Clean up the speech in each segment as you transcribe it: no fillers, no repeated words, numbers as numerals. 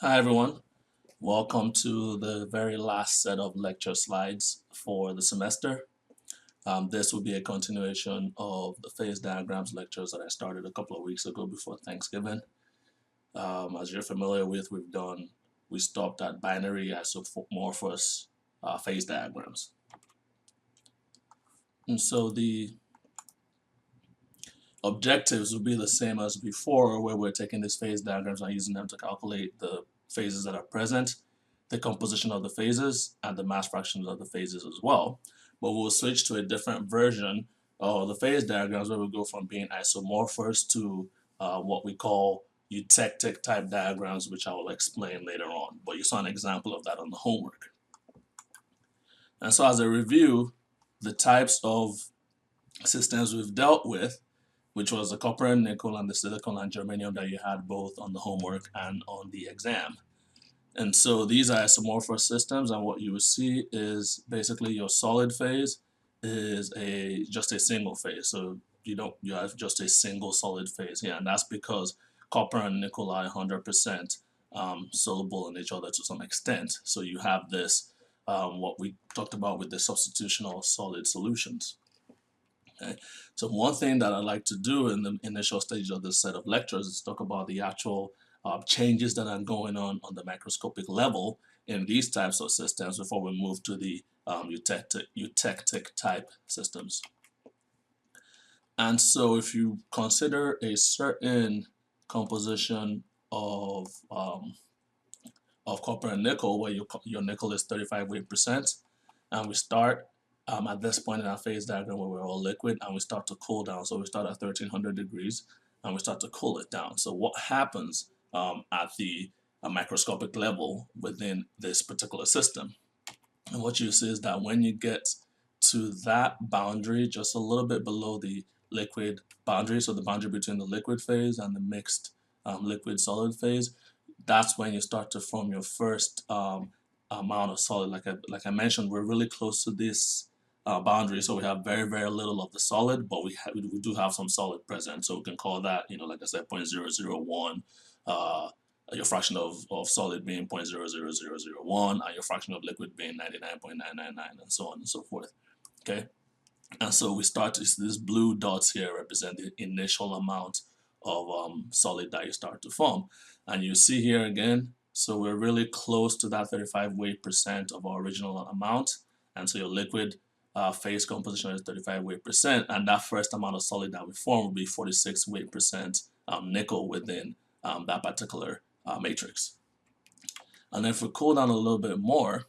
Hi everyone, welcome to the very last set of lecture slides for the semester. This will be a continuation of the phase diagrams lectures that I started a couple of weeks ago before Thanksgiving. As you're familiar with, we stopped at binary isomorphous phase diagrams. And so the objectives will be the same as before, where we're taking these phase diagrams and using them to calculate the phases that are present, the composition of the phases, and the mass fractions of the phases as well. But we'll switch to a different version of the phase diagrams where we go from being isomorphous to what we call eutectic type diagrams, which I will explain later on. But you saw an example of that on the homework. And so as a review, the types of systems we've dealt with, which was the copper and nickel and the silicon and germanium that you had both on the homework and on the exam. And so these are isomorphous systems, and what you will see is basically your solid phase is just a single phase. So you have just a single solid phase here, and that's because copper and nickel are 100% soluble in each other to some extent. So you have this what we talked about with the substitutional solid solutions. Okay. So one thing that I like to do in the initial stages of this set of lectures is talk about the actual changes that are going on the macroscopic level in these types of systems before we move to the eutectic type systems. And so if you consider a certain composition of copper and nickel, where your nickel is 35 weight percent, and we start at this point in our phase diagram where we're all liquid and we start to cool down. So we start at 1300 degrees and we start to cool it down. So what happens at the microscopic level within this particular system? And what you see is that when you get to that boundary, just a little bit below the liquid boundary, so the boundary between the liquid phase and the mixed liquid solid phase, that's when you start to form your first amount of solid. Like I mentioned, we're really close to this boundary, so we have very, very little of the solid, but we do have some solid present, so we can call that, like I said, 0.0001, your fraction of solid being 0.00001, and your fraction of liquid being 99.999, and so on and so forth. Okay, and so we start to see these blue dots here represent the initial amount of solid that you start to form, and you see here again, so we're really close to that 35 weight percent of our original amount, and so your liquid phase composition is 35 weight percent, and that first amount of solid that we form will be 46 weight percent nickel within that particular matrix. And if we cool down a little bit more,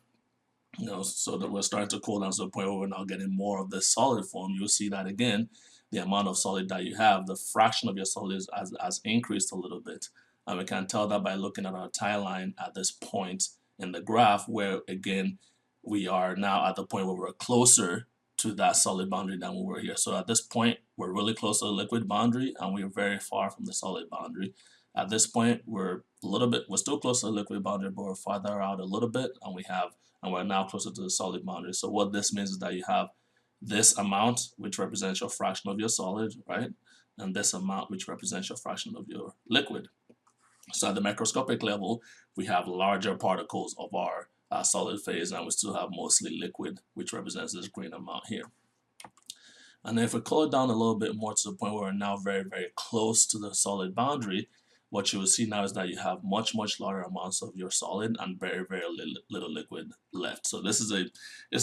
so that we're starting to cool down to the point where we're now getting more of this solid form, you'll see that again, the amount of solid that you have, the fraction of your solid has increased a little bit. And we can tell that by looking at our tie line at this point in the graph, where again, we are now at the point where we're closer to that solid boundary than we were here. So at this point, we're really close to the liquid boundary and we're very far from the solid boundary. At this point, we're still close to the liquid boundary, but we're farther out a little bit, and we're now closer to the solid boundary. So what this means is that you have this amount, which represents your fraction of your solid, right? And this amount, which represents your fraction of your liquid. So at the macroscopic level, we have larger particles of our solid phase, and we still have mostly liquid, which represents this green amount here. And then if we cool it down a little bit more to the point where we're now very, very close to the solid boundary, what you will see now is that you have much, much larger amounts of your solid and very, very little liquid left. So this is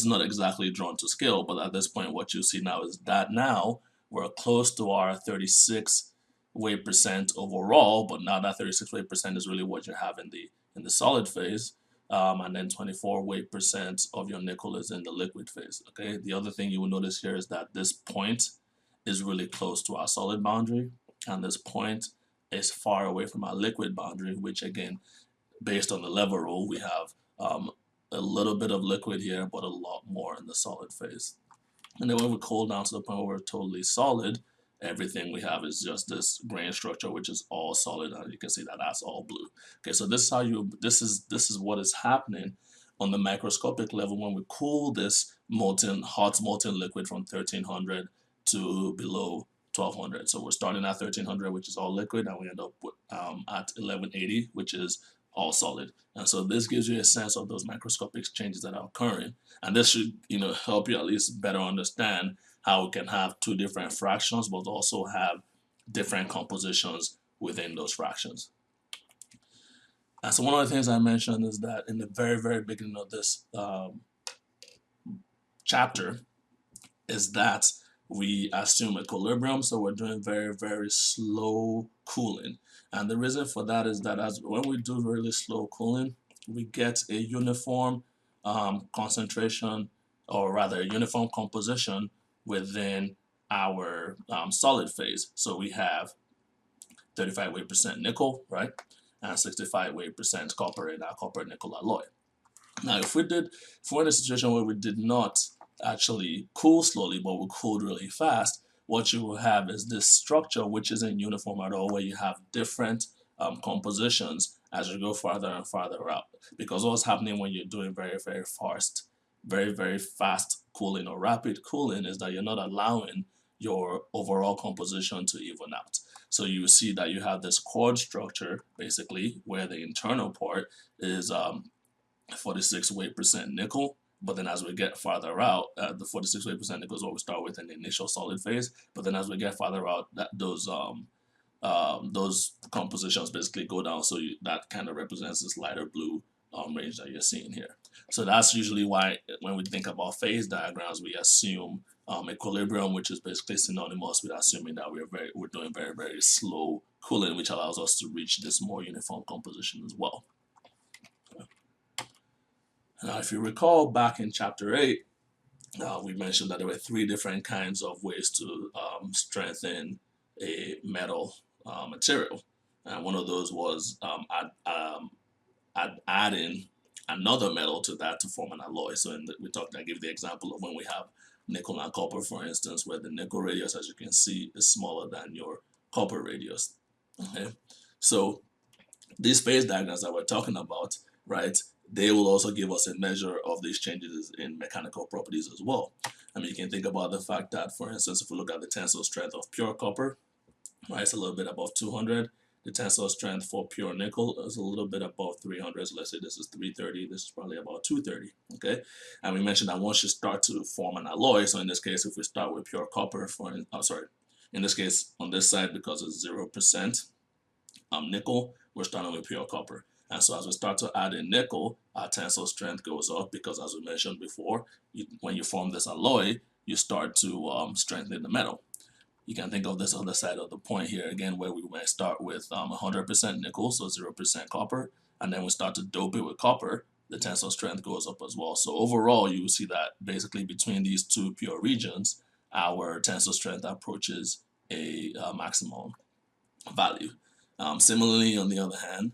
not exactly drawn to scale, but at this point, what you see now is that now we're close to our 36 weight percent overall, but now that 36 weight percent is really what you have in the solid phase, and then 24 weight percent of your nickel is in the liquid phase. Okay. The other thing you will notice here is that this point is really close to our solid boundary, and this point is far away from our liquid boundary, which again, based on the level rule, we have a little bit of liquid here, but a lot more in the solid phase. And then when we cool down to the point where we're totally solid, everything we have is just this grain structure, which is all solid, and you can see that that's all blue. Okay, so this is what is happening on the microscopic level when we cool this hot molten liquid from 1300 to below 1200. So we're starting at 1300, which is all liquid, and we end up with, at 1180, which is all solid. And so this gives you a sense of those macroscopic changes that are occurring. And this should, help you at least better understand how we can have two different fractions, but also have different compositions within those fractions. And so one of the things I mentioned is that in the very, very beginning of this chapter is that we assume equilibrium, so we're doing very, very slow cooling. And the reason for that is that when we do really slow cooling, we get a uniform concentration, or rather a uniform composition within our solid phase. So we have 35 weight percent nickel, right, and 65 weight percent copper in our copper nickel alloy. Now, if we're in a situation where we did not actually cool slowly, but we cooled really fast, what you will have is this structure which isn't uniform at all, where you have different compositions as you go farther and farther out. Because what's happening when you're doing very, very fast cooling or rapid cooling is that you're not allowing your overall composition to even out. So you see that you have this chord structure, basically, where the internal part is 46 weight percent nickel. But then as we get farther out, the 46 weight percent nickel is what we start with in the initial solid phase. But then as we get farther out, those compositions basically go down. So that kind of represents this lighter blue range that you're seeing here. So that's usually why when we think about phase diagrams, we assume equilibrium, which is basically synonymous with assuming that we're doing very, very slow cooling, which allows us to reach this more uniform composition as well. Now, if you recall back in chapter 8, we mentioned that there were 3 different kinds of ways to strengthen a metal material. And one of those was adding another metal to that to form an alloy. So I gave the example of when we have nickel and copper, for instance, where the nickel radius, as you can see, is smaller than your copper radius. Okay, so these phase diagrams that we're talking about, right, they will also give us a measure of these changes in mechanical properties as well. I mean, you can think about the fact that, for instance, if we look at the tensile strength of pure copper, right, it's a little bit above 200. The tensile strength for pure nickel is a little bit above 300. So let's say this is 330. This is probably about 230. Okay, and we mentioned that once you start to form an alloy, so in this case, if we start with pure copper, in this case on this side, because it's 0% nickel, we're starting with pure copper. And so as we start to add in nickel, our tensile strength goes up because, as we mentioned before, when you form this alloy, you start to strengthen the metal. You can think of this other side of the point here again, where we might start with 100% nickel, so 0% copper, and then we start to dope it with copper. The tensile strength goes up as well. So overall, you will see that basically between these two pure regions, our tensile strength approaches a maximum value. Similarly, on the other hand,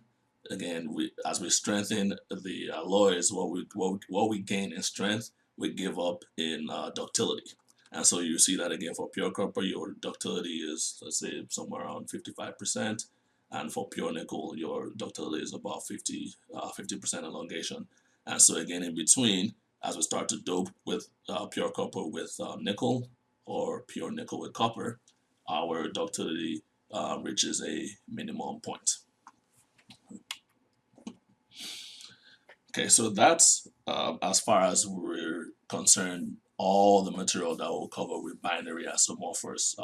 again, as we strengthen the alloys, what we gain in strength, we give up in ductility. And so you see that again for pure copper, your ductility is, let's say, somewhere around 55%. And for pure nickel, your ductility is about 50% elongation. And so again, in between, as we start to dope with pure copper with nickel, or pure nickel with copper, our ductility reaches a minimum point. Okay, so that's as far as we're concerned, all the material that we'll cover with binary isomorphous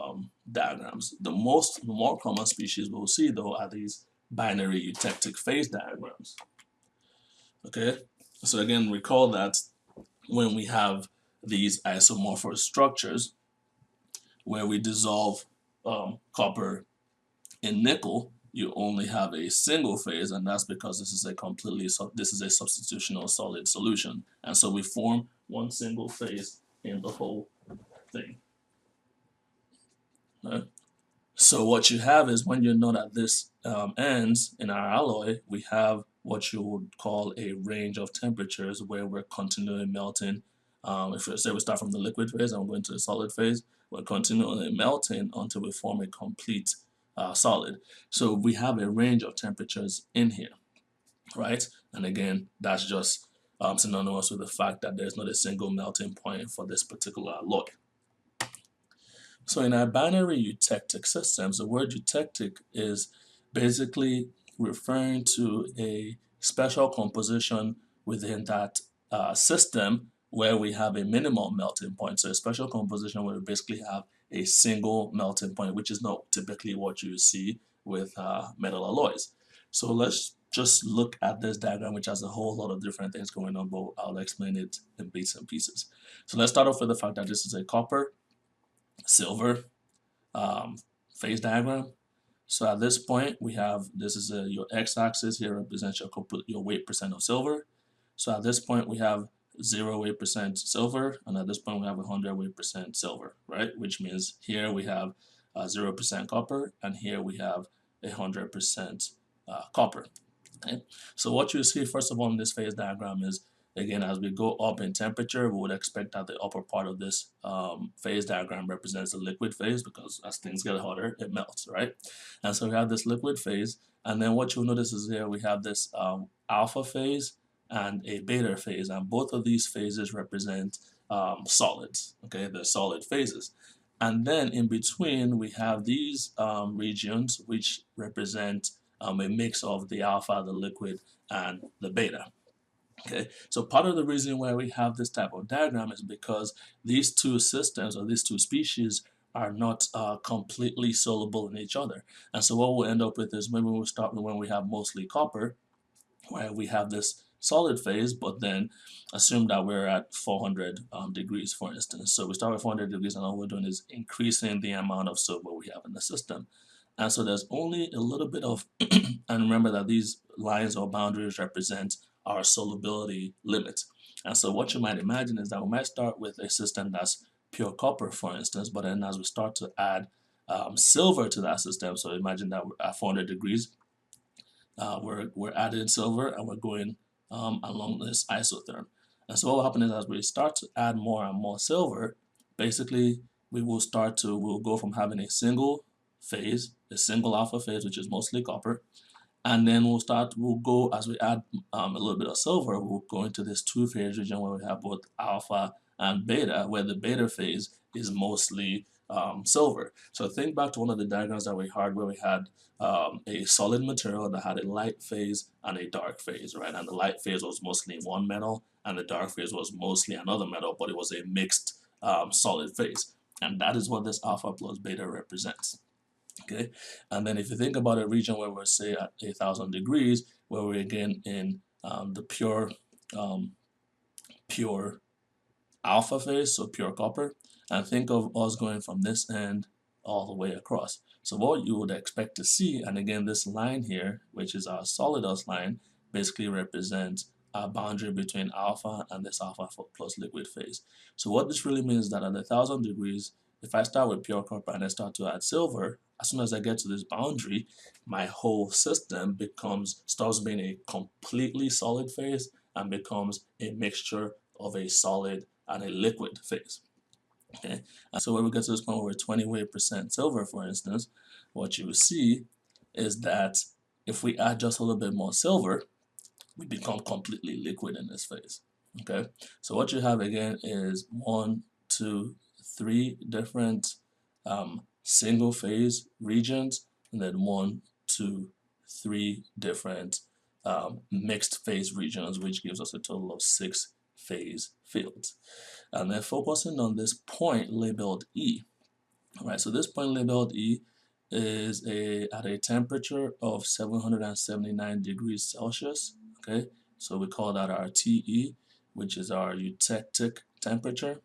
diagrams. The more common species we'll see, though, are these binary eutectic phase diagrams. Okay, so again, recall that when we have these isomorphous structures where we dissolve copper in nickel, you only have a single phase, and that's because this is a substitutional solid solution, and so we form one single phase in the whole thing. Right? So what you have is, when you know that this ends in our alloy, we have what you would call a range of temperatures where we're continually melting. If we say we start from the liquid phase and we're going to the solid phase, we're continually melting until we form a complete solid. So we have a range of temperatures in here, right? And again, that's just synonymous with the fact that there's not a single melting point for this particular alloy. So in our binary eutectic systems, the word eutectic is basically referring to a special composition within that system where we have a minimal melting point. So a special composition where we basically have a single melting point, which is not typically what you see with metal alloys. So let's just look at this diagram, which has a whole lot of different things going on, but I'll explain it in bits and pieces. So let's start off with the fact that this is a copper, silver phase diagram. So at this point, we have, this is your x-axis here represents your weight percent of silver. So at this point, we have 0 weight percent silver, and at this point, we have 100 weight percent silver, right? Which means here we have 0% copper, and here we have 100% copper. Okay? So what you see, first of all, in this phase diagram is, again, as we go up in temperature, we would expect that the upper part of this phase diagram represents the liquid phase, because as things get hotter, it melts, right? And so we have this liquid phase, and then what you'll notice is here we have this alpha phase and a beta phase, and both of these phases represent solids, okay? They're solid phases. And then in between, we have these regions which represent a mix of the alpha, the liquid, and the beta. Okay, so part of the reason why we have this type of diagram is because these two systems, or these two species, are not completely soluble in each other. And so what we'll end up with is, maybe we'll start with when we have mostly copper, where we have this solid phase, but then assume that we're at 400 degrees, for instance. So we start with 400 degrees, and all we're doing is increasing the amount of silver we have in the system. And so there's only a little bit of, and remember that these lines or boundaries represent our solubility limit. And so what you might imagine is that we might start with a system that's pure copper, for instance, but then as we start to add silver to that system, so imagine that we're at 400 degrees, we're adding silver, and we're going along this isotherm. And so what will happen is, as we start to add more and more silver, basically we'll go from having a single phase, a single alpha phase, which is mostly copper, and then we'll go, as we add a little bit of silver, we'll go into this two-phase region where we have both alpha and beta, where the beta phase is mostly silver. So think back to one of the diagrams that we had, where we had a solid material that had a light phase and a dark phase, right? And the light phase was mostly one metal, and the dark phase was mostly another metal, but it was a mixed solid phase. And that is what this alpha plus beta represents. Okay, and then if you think about a region where we're, say, at 1,000 degrees, where we're again in the pure alpha phase, so pure copper, and think of us going from this end all the way across. So what you would expect to see, and again, this line here, which is our solidus line, basically represents a boundary between alpha and this alpha plus liquid phase. So what this really means is that at 1,000 degrees, if I start with pure copper and I start to add silver, as soon as I get to this boundary, my whole system stops being a completely solid phase and becomes a mixture of a solid and a liquid phase. Okay, and so when we get to this point where we're 28% silver, for instance, what you will see is that if we add just a little bit more silver, we become completely liquid in this phase. Okay, so what you have again is 1, 2, 3 different single phase regions, and then 1, 2, 3 different mixed phase regions, which gives us a total of 6 phase fields. And then focusing on this point labeled E. All right, so this point labeled E is at a temperature of 779 degrees Celsius. Okay, so we call that our TE, which is our eutectic temperature.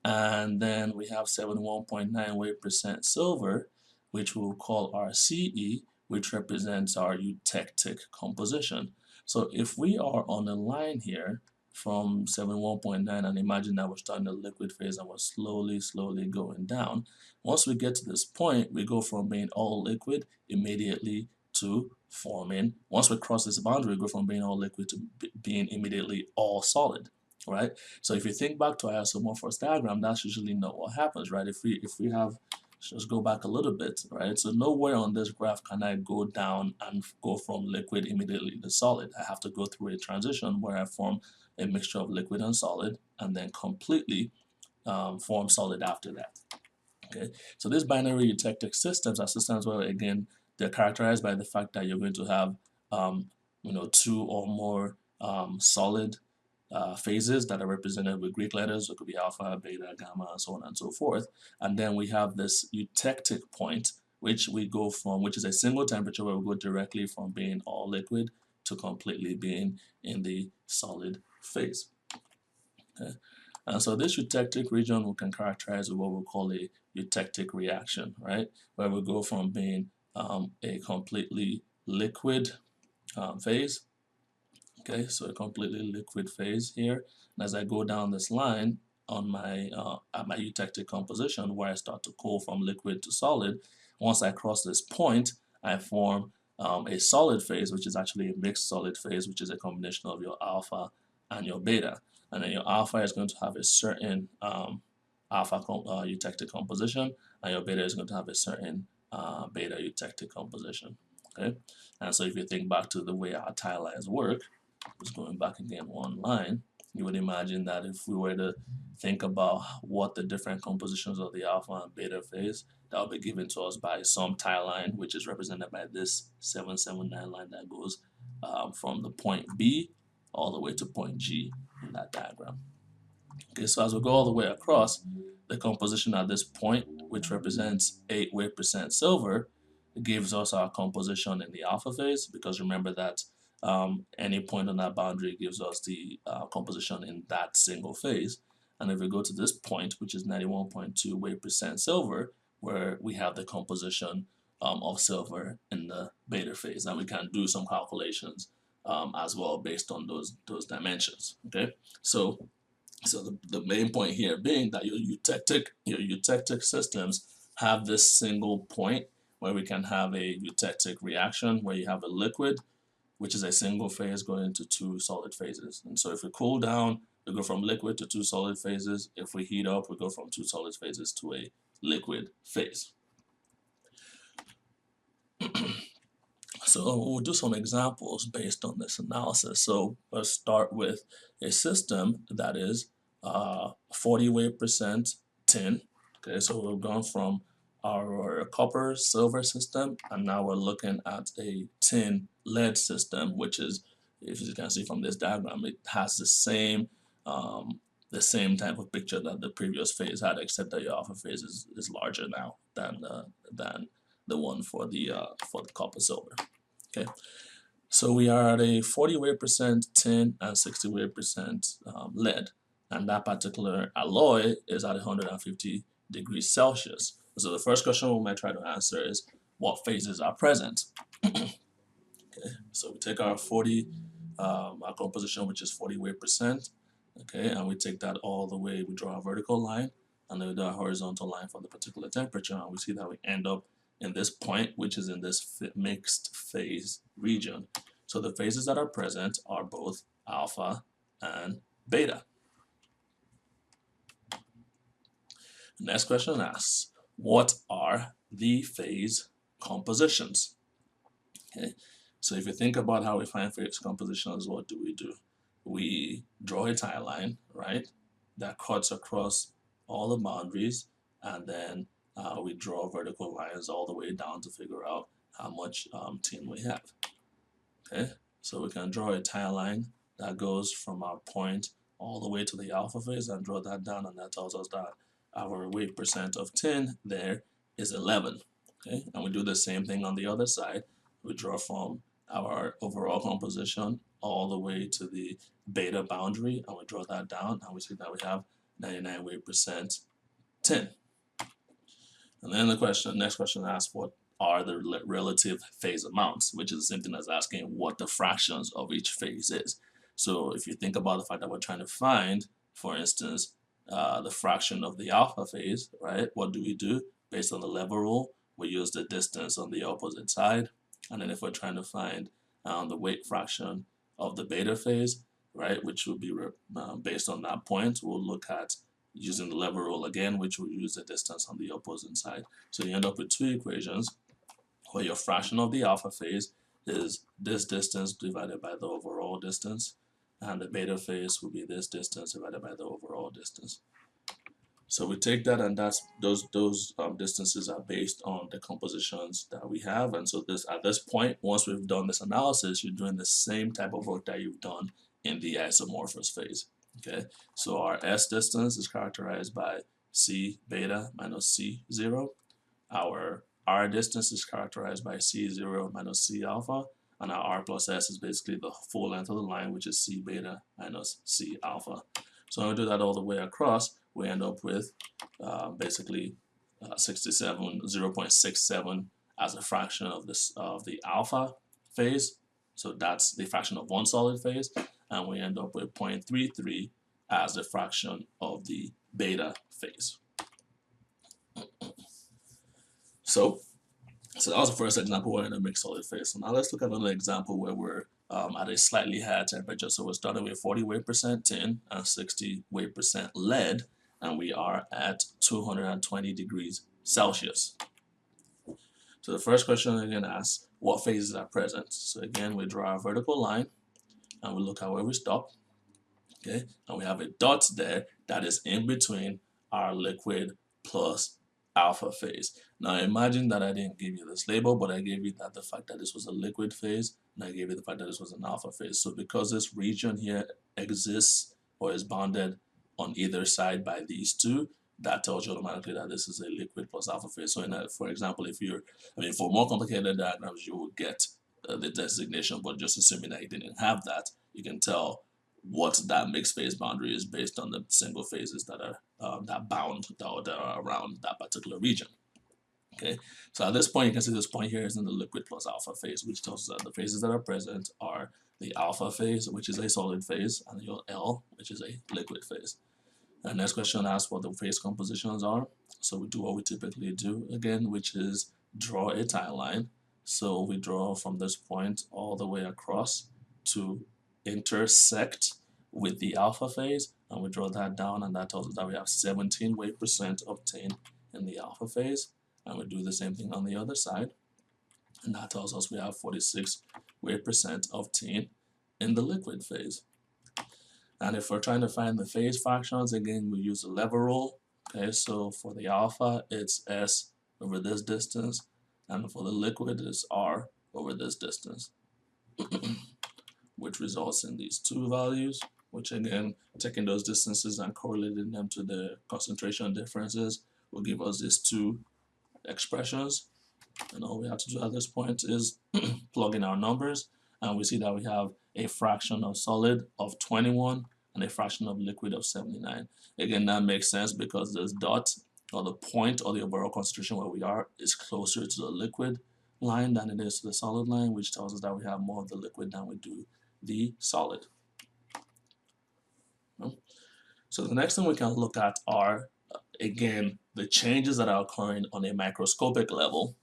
And then we have 71.98% silver, which we'll call our CE, which represents our eutectic composition. So if we are on a line here from 71.9, and imagine that we're starting the liquid phase and we're slowly going down, once we get to this point, we go from being all liquid immediately to forming. Once we cross this boundary, we go from being all liquid to being immediately all solid. Right? So if you think back to our isomorphous diagram, that's usually not what happens, right? If we have, just go back a little bit, right? So nowhere on this graph can I go down and go from liquid immediately to solid. I have to go through a transition where I form a mixture of liquid and solid, and then completely form solid after that. Okay, so these binary eutectic systems are systems where, again, they're characterized by the fact that you're going to have two or more solid phases that are represented with Greek letters. It could be alpha, beta, gamma, and so on and so forth. And then we have this eutectic point, which is a single temperature where we go directly from being all liquid to completely being in the solid phase. Okay? And so this eutectic region we can characterize with what we call a eutectic reaction, right? Where we go from being a completely liquid phase. Okay, so a completely liquid phase here. And as I go down this line on my at my eutectic composition, where I start to cool from liquid to solid, once I cross this point, I form a solid phase, which is actually a mixed solid phase, which is a combination of your alpha and your beta. And then your alpha is going to have a certain alpha eutectic composition, and your beta is going to have a certain beta eutectic composition. Okay, and so if you think back to the way our tie lines work, just going back again one line, you would imagine that if we were to think about what the different compositions of the alpha and beta phase, that will be given to us by some tie line, which is represented by this 779 line that goes from the point B all the way to point G in that diagram. Okay, so as we go all the way across, the composition at this point, which represents 8 weight percent silver, gives us our composition in the alpha phase, because remember that any point on that boundary gives us the composition in that single phase. And if we go to this point, which is 91.2 weight percent silver, where we have the composition of silver in the beta phase, and we can do some calculations as well based on those dimensions. Okay, so the main point here being that your eutectic systems have this single point where we can have a eutectic reaction where you have a liquid, which is a single phase going into two solid phases. And so if we cool down, we go from liquid to two solid phases. If we heat up, we go from two solid phases to a liquid phase. So we'll do some examples based on this analysis. So let's start with a system that is 40 weight percent tin. Okay, so we've gone from our copper silver system, and now we're looking at a tin lead system, which is, if you can see from this diagram, it has the same type of picture that the previous phase had, except that your alpha phase is larger now than the one for the copper silver. Okay, so we are at a 40 weight percent tin and 60 weight percent lead, and that particular alloy is at 150 degrees Celsius. So the first question we might try to answer is, what phases are present? Okay, so we take our our composition, which is 40 weight percent, okay, and we take that all the way, we draw a vertical line, and then we do a horizontal line for the particular temperature, and we see that we end up in this point, which is in this mixed phase region. So the phases that are present are both alpha and beta. Next question asks, what are the phase compositions? Okay, so if you think about how we find phase compositions, what do? We draw a tie line, right, that cuts across all the boundaries, and then we draw vertical lines all the way down to figure out how much tin we have. Okay, so we can draw a tie line that goes from our point all the way to the alpha phase and draw that down, and that tells us that our weight percent of tin there is 11. Okay, and we do the same thing on the other side. We draw from our overall composition all the way to the beta boundary, and we draw that down, and we see that we have 99 weight percent tin. And then the next question asks, what are the relative phase amounts, which is the same thing as asking what the fractions of each phase is. So if you think about the fact that we're trying to find, for instance, the fraction of the alpha phase, right? What do? Based on the lever rule, we use the distance on the opposite side. And then if we're trying to find the weight fraction of the beta phase, right, which would be based on that point, we'll look at using the lever rule again, which will use the distance on the opposite side. So you end up with two equations where your fraction of the alpha phase is this distance divided by the overall distance, and the beta phase will be this distance divided by the overall distance. So we take that, and that's those distances are based on the compositions that we have. And so this at this point, once we've done this analysis, you're doing the same type of work that you've done in the isomorphous phase. Okay, so our S distance is characterized by C beta minus C zero. Our R distance is characterized by C zero minus C alpha, and our R plus S is basically the full length of the line, which is C beta minus C alpha. So when we do that all the way across, we end up with basically 0.67 as a fraction of the alpha phase. So that's the fraction of one solid phase, and we end up with 0.33 as a fraction of the beta phase. So that was the first example where we're in a mixed solid phase. So now let's look at another example where we're at a slightly higher temperature. So we're starting with 40 weight percent tin and 60 weight percent lead, and we are at 220 degrees Celsius. So the first question again asks, what phases are present? So again, we draw a vertical line and we look at where we stop. Okay, and we have a dot there that is in between our liquid plus alpha phase. Now imagine that I didn't give you this label, but I gave you that the fact that this was a liquid phase, and I gave you the fact that this was an alpha phase. So because this region here exists or is bounded on either side by these two, that tells you automatically that this is a liquid plus alpha phase. So for example, if you're, for more complicated diagrams, you will get the designation, but just assuming that you didn't have that, you can tell what that mixed phase boundary is based on the single phases that are that are around that particular region. Okay, so at this point, you can see this point here is in the liquid plus alpha phase, which tells us that the phases that are present are the alpha phase, which is a solid phase, and your L, which is a liquid phase. And next question asks what the phase compositions are. So we do what we typically do again, which is draw a tie line. So we draw from this point all the way across to intersect with the alpha phase, and we draw that down, and that tells us that we have 17 weight percent of tin in the alpha phase, and we do the same thing on the other side, and that tells us we have 46 weight percent of tin in the liquid phase. And if we're trying to find the phase fractions, again we use a lever rule. Okay, so for the alpha it's S over this distance, and for the liquid it's R over this distance. Which results in these two values, which again, taking those distances and correlating them to the concentration differences will give us these two expressions. And all we have to do at this point is plug in our numbers, and we see that we have a fraction of solid of 21 and a fraction of liquid of 79. Again, that makes sense because this dot, or the point, or the overall concentration where we are, is closer to the liquid line than it is to the solid line, which tells us that we have more of the liquid than we do the solid. So the next thing we can look at are, again, the changes that are occurring on a microscopic level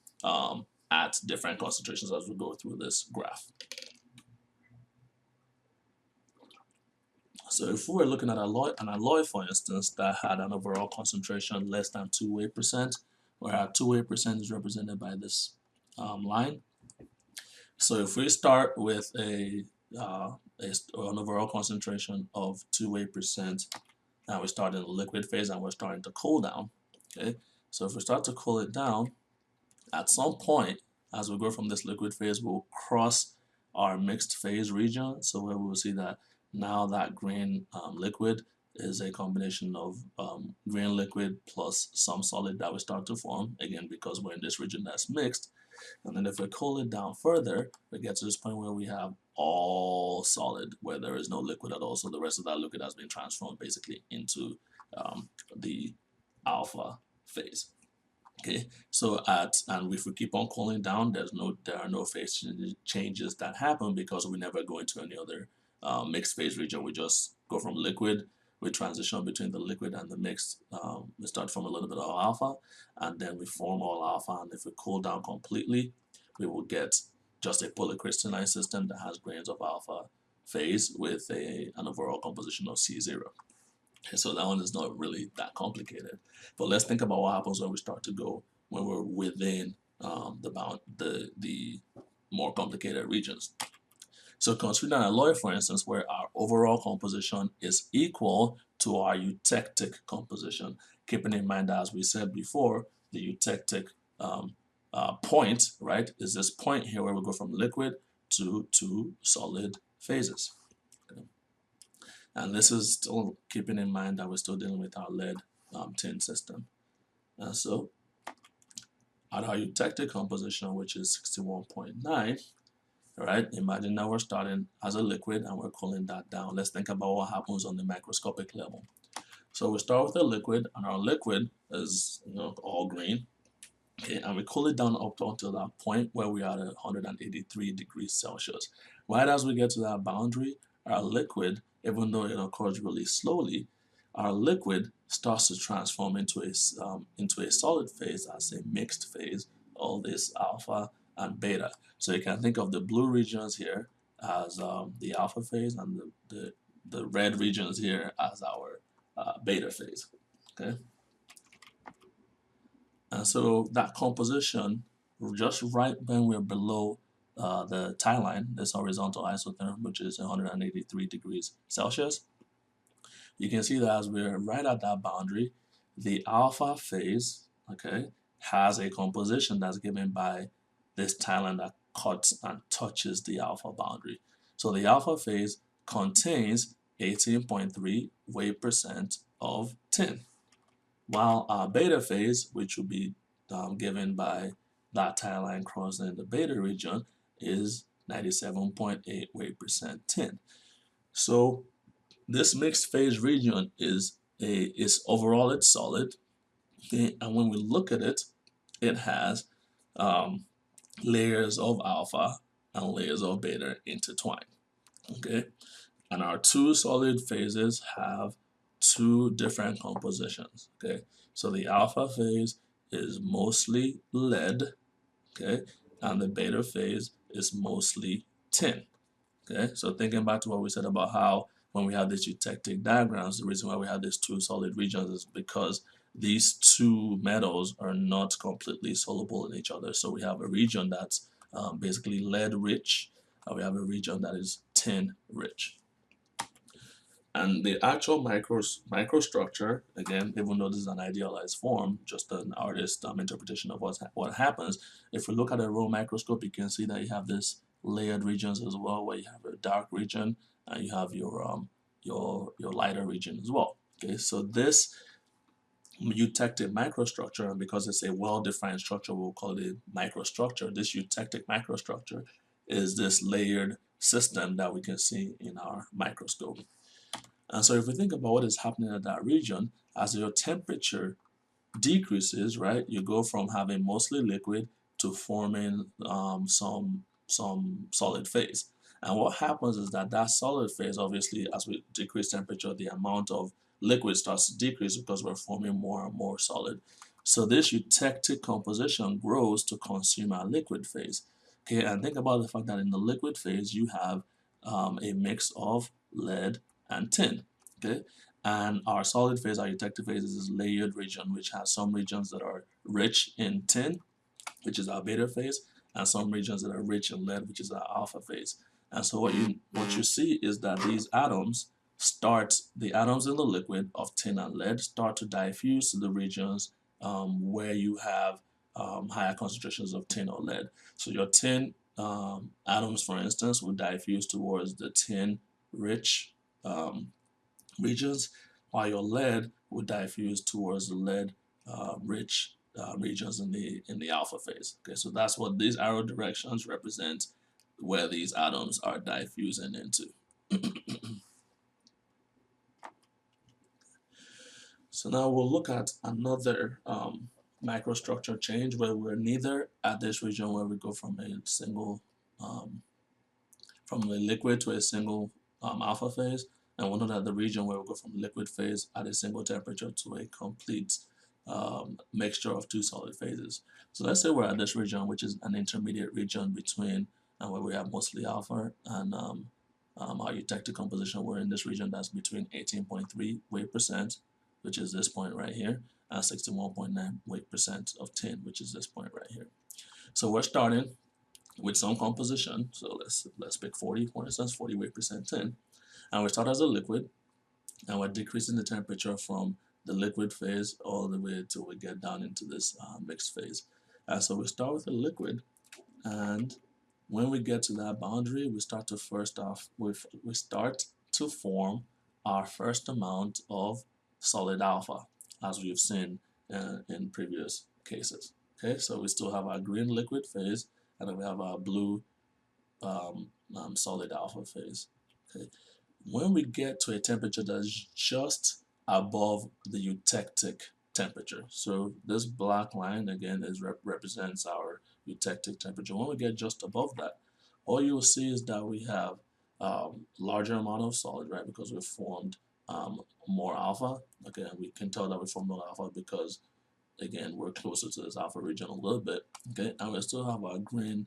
at different concentrations as we go through this graph. So if we were looking at an alloy, for instance, that had an overall concentration less than 2 weight percent, where our 2 weight percent is represented by this line. So if we start with an overall concentration of 2 weight percent, and we start in the liquid phase and we're starting to cool down. Okay, so if we start to cool it down, at some point as we go from this liquid phase, we'll cross our mixed phase region. So where we will see that now that green liquid is a combination of green liquid plus some solid that we start to form, again because we're in this region that's mixed. And then if we cool it down further, we get to this point where we have all solid, where there is no liquid at all. So the rest of that liquid has been transformed basically into the alpha phase. Okay, so and if we keep on cooling down, there are no phase changes that happen because we never go into any other mixed phase region. We just go from liquid. We transition between the liquid and the mixed. We start from a little bit of alpha, and then we form all alpha. And if we cool down completely, we will get just a polycrystalline system that has grains of alpha phase with an overall composition of C0. Okay, so that one is not really that complicated. But let's think about what happens when we start to go, when we're within the more complicated regions. So consider an alloy, for instance, where our overall composition is equal to our eutectic composition. keeping in mind that, as we said before, the eutectic point, right, is this point here where we go from liquid to solid phases. Okay. And this is still keeping in mind that we're still dealing with our lead tin system. And so at our eutectic composition, which is 61.9, right, imagine that we're starting as a liquid and we're cooling that down. Let's think about what happens on the macroscopic level. So we start with a liquid, and our liquid is, all green. Okay, and we cool it down up until that point where we are at 183 degrees Celsius. Right as we get to that boundary, our liquid, even though it occurs really slowly, our liquid starts to transform into a solid phase as a mixed phase, all this alpha and beta. So you can think of the blue regions here as the alpha phase, and the red regions here as our beta phase. Okay. And so that composition, just right when we're below the tie line, this horizontal isotherm, which is 183 degrees Celsius, you can see that as we're right at that boundary, the alpha phase, okay, has a composition that's given by this tie line that cuts and touches the alpha boundary. So the alpha phase contains 18.3 weight% of tin, while our beta phase, which will be given by that tie line crossing the beta region, is 97.8 weight% tin. So this mixed phase region is overall it's solid, okay? And when we look at it, it has layers of alpha and layers of beta intertwined, okay? And our two solid phases have two different compositions, okay? So the alpha phase is mostly lead, okay? And the beta phase is mostly tin, okay? So thinking back to what we said about how when we have these eutectic diagrams, the reason why we have these two solid regions is because these two metals are not completely soluble in each other. So we have a region that's basically lead rich, and we have a region that is tin rich. And the actual microstructure, again, even though this is an idealized form, just an artist's interpretation of what happens, if we look at a raw microscope, you can see that you have this layered regions as well, where you have a dark region and you have your lighter region as well. Okay, so this eutectic microstructure, and because it's a well-defined structure, we'll call it a microstructure. This eutectic microstructure is this layered system that we can see in our microscope. And so if we think about what is happening at that region, as your temperature decreases, right, you go from having mostly liquid to forming some solid phase. And what happens is that solid phase, obviously, as we decrease temperature, the amount of liquid starts to decrease because we're forming more and more solid. So this eutectic composition grows to consume our liquid phase. Okay, and think about the fact that in the liquid phase, you have a mix of lead and tin, okay? And our solid phase, our eutectic phase, is this layered region, which has some regions that are rich in tin, which is our beta phase, and some regions that are rich in lead, which is our alpha phase. And so what you see is that these atoms the atoms in the liquid of tin and lead start to diffuse to the regions where you have higher concentrations of tin or lead. So your tin atoms, for instance, will diffuse towards the tin-rich regions, while your lead will diffuse towards the lead-rich regions in the alpha phase. Okay, so that's what these arrow directions represent, where these atoms are diffusing into. So now we'll look at another microstructure change where we're neither at this region where we go from a single from a liquid to a single alpha phase, and we're not at the region where we go from liquid phase at a single temperature to a complete mixture of two solid phases. So let's say we're at this region, which is an intermediate region between where we have mostly alpha and our eutectic composition. We're in this region that's between 18.3 weight%, which is this point right here, and 61.9 weight% of tin, which is this point right here. So we're starting with some composition. So let's pick 40, for instance, 40 weight% tin, and we start as a liquid, and we're decreasing the temperature from the liquid phase all the way till we get down into this mixed phase. And so we start with the liquid, and when we get to that boundary, we start to we start to form our first amount of solid alpha, as we've seen in previous cases. Okay, so we still have our green liquid phase, and then we have our blue solid alpha phase. Okay, when we get to a temperature that's just above the eutectic temperature, so this black line again represents our eutectic temperature. When we get just above that, all you will see is that we have larger amount of solid, right? Because we formed more alpha. Okay, and we can tell that we formed more alpha because again we're closer to this alpha region a little bit. Okay, and we still have our green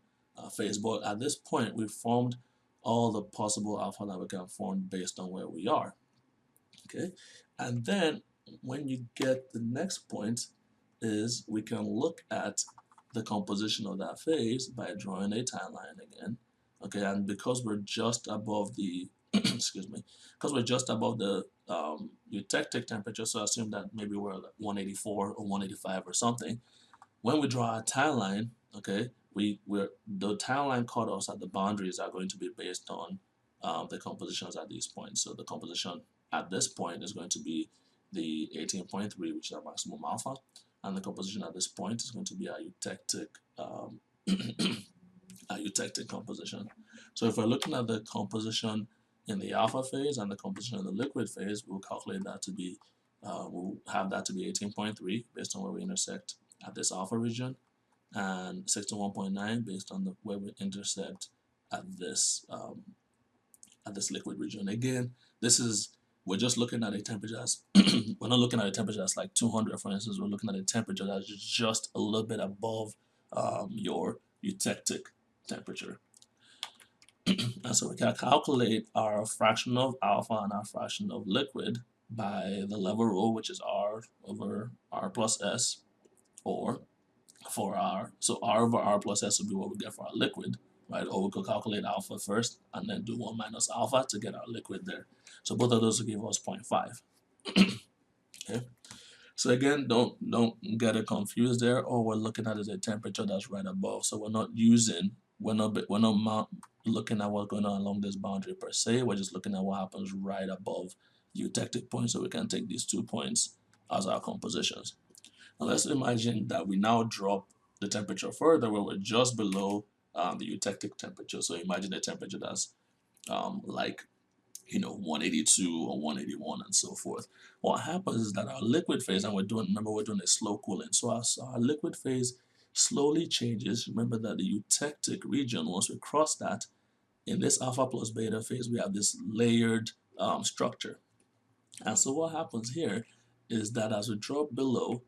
phase, but at this point we've formed all the possible alpha that we can form based on where we are. Okay, and then when you get the next point is we can look at the composition of that phase by drawing a timeline again. Okay, and because we're just above the excuse me, because we're just above the eutectic temperature, so assume that maybe we're at 184 or 185 or something. When we draw a timeline, okay, the timeline cutoffs at the boundaries are going to be based on the compositions at these points. So the composition at this point is going to be the 18.3, which is our maximum alpha, and the composition at this point is going to be our eutectic our eutectic composition. So if we're looking at the composition in the alpha phase and the composition in the liquid phase, we'll calculate that to be we'll have that to be 18.3 based on where we intersect at this alpha region, and 61.9 based on where we intersect at this liquid region. Again, we're just looking at a temperature that's we're not looking at a temperature that's like 200, for instance. We're looking at a temperature that's just a little bit above your eutectic temperature. And so we can calculate our fraction of alpha and our fraction of liquid by the level rule, which is R over R plus S, or for R. So R over R plus S would be what we get for our liquid, right? Or we could calculate alpha first and then do 1 minus alpha to get our liquid there. So both of those will give us 0.5. Okay. So again, don't get it confused there. All we're looking at is a temperature that's right above. So we're not looking at what's going on along this boundary per se. We're just looking at what happens right above eutectic points. So we can take these 2 points as our compositions. Now let's imagine that we now drop the temperature further, where we're just below the eutectic temperature. So imagine a temperature that's like 182 or 181 and so forth. What happens is that our liquid phase, and we're doing a slow cooling, so our liquid phase slowly changes. Remember that the eutectic region, once we cross that, in this alpha plus beta phase, we have this layered structure. And so what happens here is that as we drop below,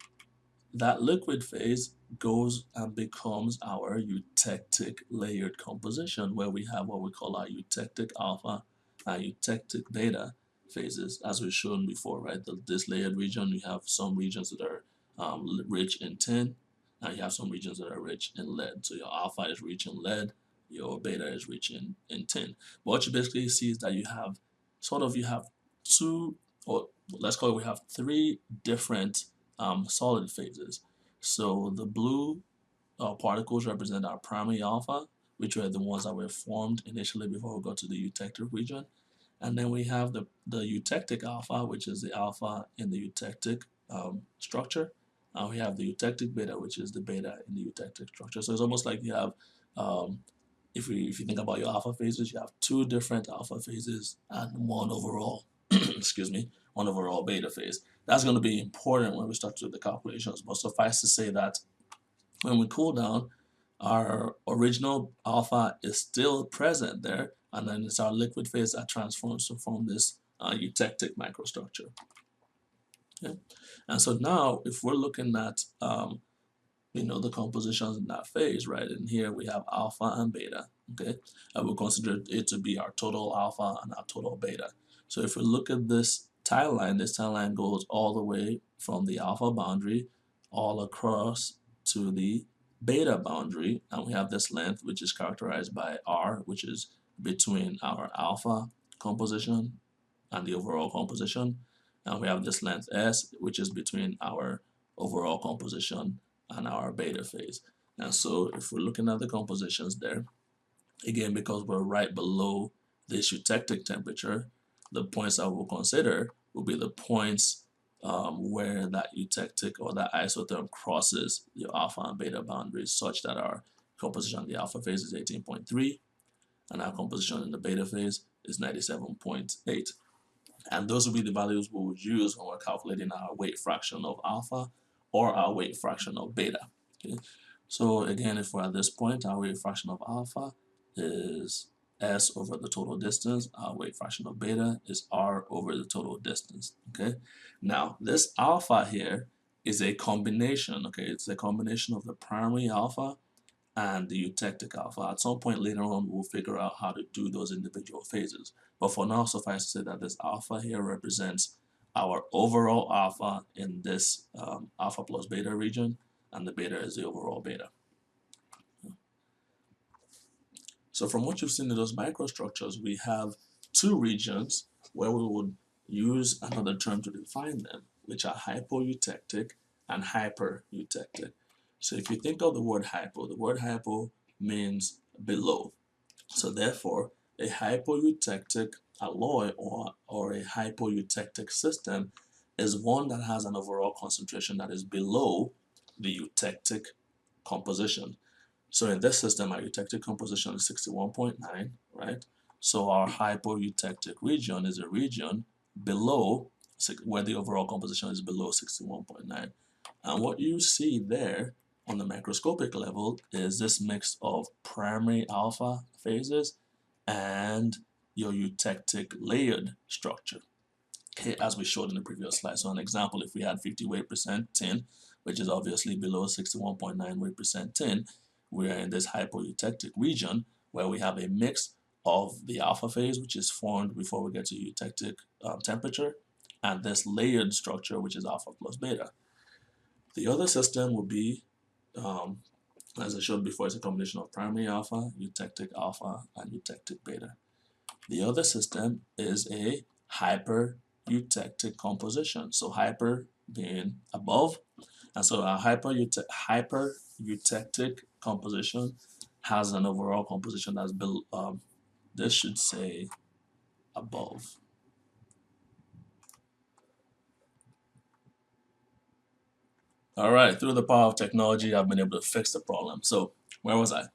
that liquid phase goes and becomes our eutectic layered composition, where we have what we call our eutectic alpha and eutectic beta phases, as we've shown before, right? This layered region, you have some regions that are rich in tin, and you have some regions that are rich in lead. So your alpha is rich in lead, your beta is rich in tin. But what you basically see is that you have two, or let's call it, we have 3 different solid phases. So the blue particles represent our primary alpha, which were the ones that were formed initially before we got to the eutectic region. And then we have the eutectic alpha, which is the alpha in the eutectic structure. And we have the eutectic beta, which is the beta in the eutectic structure. So it's almost like you have, if you think about your alpha phases, you have 2 different alpha phases and 1 overall, excuse me, 1 overall beta phase. That's going to be important when we start to do the calculations. But suffice to say that when we cool down, our original alpha is still present there, and then it's our liquid phase that transforms to form this eutectic microstructure. Okay? And so now, if we're looking at the compositions in that phase, right? And here we have alpha and beta. Okay, and we'll consider it to be our total alpha and our total beta. So if we look at this timeline goes all the way from the alpha boundary all across to the beta boundary, and we have this length, which is characterized by R, which is between our alpha composition and the overall composition. and we have this length S, which is between our overall composition and our beta phase. And so if we're looking at the compositions there, again, because we're right below this eutectic temperature, the points that we'll consider will be the points where that eutectic or that isotherm crosses the alpha and beta boundaries, such that our composition in the alpha phase is 18.3 and our composition in the beta phase is 97.8. And those will be the values we would use when we're calculating our weight fraction of alpha or our weight fraction of beta. Okay? So again, if we're at this point, our weight fraction of alpha is S over the total distance. Our weight fraction of beta is R over the total distance. Okay. Now this alpha here is a combination. Okay, it's a combination of the primary alpha and the eutectic alpha. At some point later on, we'll figure out how to do those individual phases. But for now, suffice to say that this alpha here represents our overall alpha in this alpha plus beta region, and the beta is the overall beta. So from what you've seen in those microstructures, we have two regions where we would use another term to define them, which are hypo-eutectic and hyper-eutectic. So if you think of the word hypo means below. So therefore, a hypo-eutectic alloy or a hypo-eutectic system is one that has an overall concentration that is below the eutectic composition. So in this system, our eutectic composition is 61.9, right? So our hypo-eutectic region is a region below, where the overall composition is below 61.9. And what you see there on the macroscopic level is this mix of primary alpha phases and your eutectic layered structure. Okay, as we showed in the previous slide. So an example, if we had 50 weight percent tin, which is obviously below 61.9 weight percent tin, we are in this hypo-eutectic region where we have a mix of the alpha phase, which is formed before we get to eutectic temperature, and this layered structure, which is alpha plus beta. The other system will be, as I showed before, it's a combination of primary alpha, eutectic alpha, and eutectic beta. The other system is a hyper-eutectic composition. So hyper being above, and so our hyper-eutectic composition has an overall composition that's below, this should say above. All right, through the power of technology, I've been able to fix the problem. So where was I?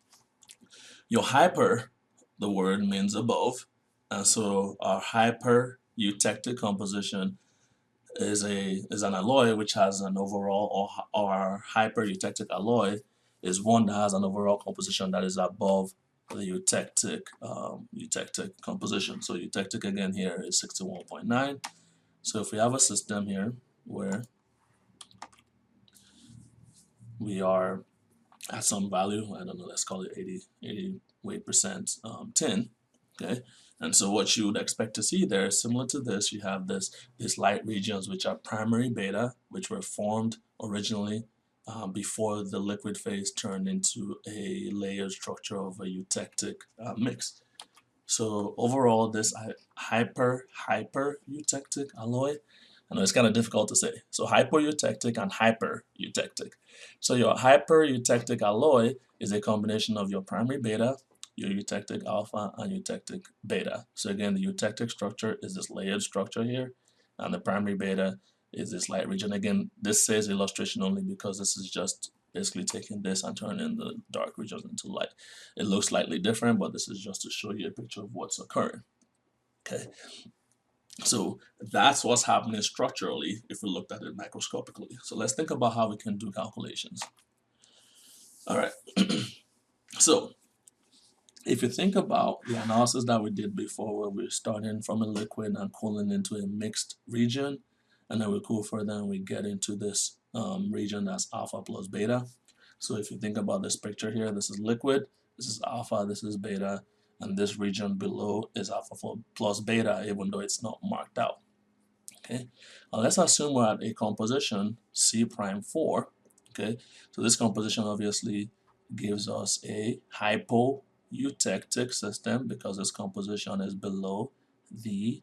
Your hyper, the word means above, and so our hyper-eutectic composition is an alloy which has an overall, or our hyper-eutectic alloy is one that has an overall composition that is above the eutectic composition. So eutectic again here is 61.9. So if we have a system here where we are at some value, I don't know, let's call it 80 weight percent tin, okay? And so what you would expect to see there, similar to this, you have these light regions which are primary beta, which were formed originally before the liquid phase turned into a layered structure of a eutectic mix. So overall, this hyper-eutectic alloy, I know it's kind of difficult to say. So hypo-eutectic and hyper-eutectic. So your hyper-eutectic alloy is a combination of your primary beta, your eutectic alpha, and eutectic beta. So again, the eutectic structure is this layered structure here, and the primary beta is this light region. Again, this says illustration only because this is just basically taking this and turning the dark regions into light. It looks slightly different, but this is just to show you a picture of what's occurring. Okay. So that's what's happening structurally if we looked at it macroscopically. So let's think about how we can do calculations. All right. So if you think about the analysis that we did before, where we're starting from a liquid and cooling into a mixed region, and then we cool further and we get into this region that's alpha plus beta. So if you think about this picture here, this is liquid, this is alpha, this is beta, and this region below is alpha plus beta, even though it's not marked out. Okay, now let's assume we're at a composition C prime 4. Okay, so this composition obviously gives us a hypo-eutectic system because this composition is below the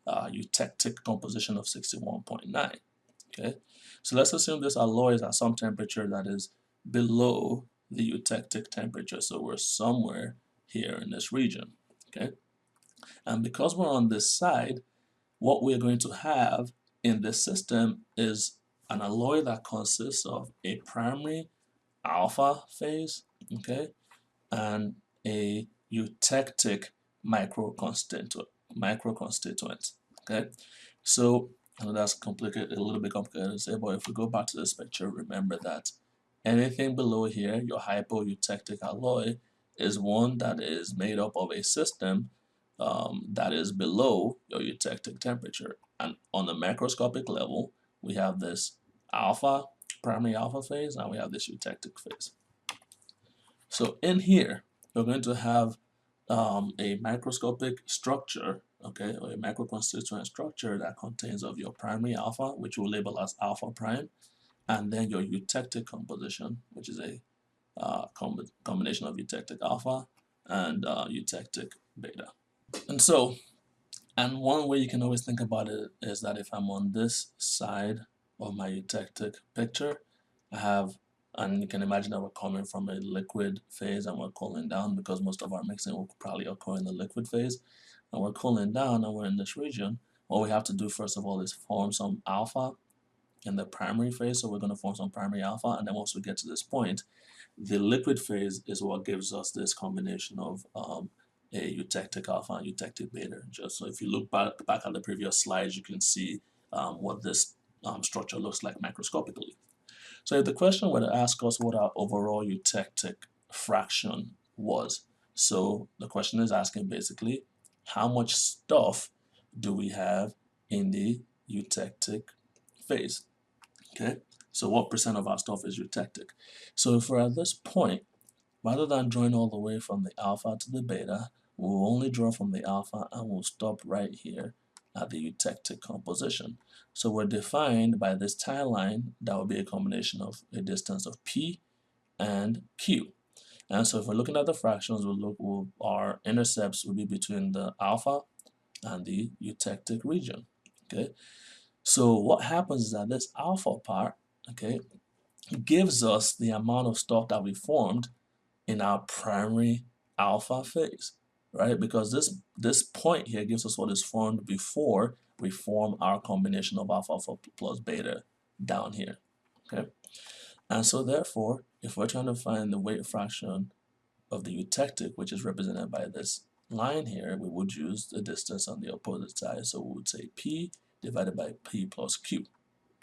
eutectic composition of 61.9. Okay, so let's assume this alloy is at some temperature that is below the eutectic temperature. So we're somewhere here in this region. Okay, and because we're on this side, what we're going to have in this system is an alloy that consists of a primary alpha phase, okay, and a eutectic microconstituent, okay. So I know that's complicated, a little bit complicated to say, but if we go back to this picture, remember that anything below here, your hypo-eutectic alloy, is one that is made up of a system that is below your eutectic temperature. And on the macroscopic level, we have this alpha, primary alpha phase, and we have this eutectic phase. So in here, we're going to have a microscopic structure, okay, or a microconstituent structure that contains of your primary alpha, which we'll label as alpha prime, and then your eutectic composition, which is a combination of eutectic alpha and eutectic beta. And one way you can always think about it is that if I'm on this side of my eutectic picture, I have, and you can imagine that we're coming from a liquid phase and we're cooling down, because most of our mixing will probably occur in the liquid phase, and we're cooling down and we're in this region. What we have to do first of all is form some alpha in the primary phase. So we're going to form some primary alpha, and then once we get to this point, the liquid phase is what gives us this combination of a eutectic alpha and eutectic beta. Just so if you look back at the previous slides, you can see what this structure looks like macroscopically. So if the question were to ask us what our overall eutectic fraction was, so the question is asking basically how much stuff do we have in the eutectic phase. Okay, so what percent of our stuff is eutectic? So if we're at this point, rather than drawing all the way from the alpha to the beta, we'll only draw from the alpha and we'll stop right here at the eutectic composition. So we're defined by this tie line that will be a combination of a distance of P and Q. And so if we're looking at the fractions, our intercepts will be between the alpha and the eutectic region. Okay, so what happens is that this alpha part, okay, gives us the amount of stuff that we formed in our primary alpha phase, right? Because this point here gives us what is formed before we form our combination of alpha plus beta down here, okay? And so therefore, if we're trying to find the weight fraction of the eutectic, which is represented by this line here, we would use the distance on the opposite side. So we would say P divided by P plus Q,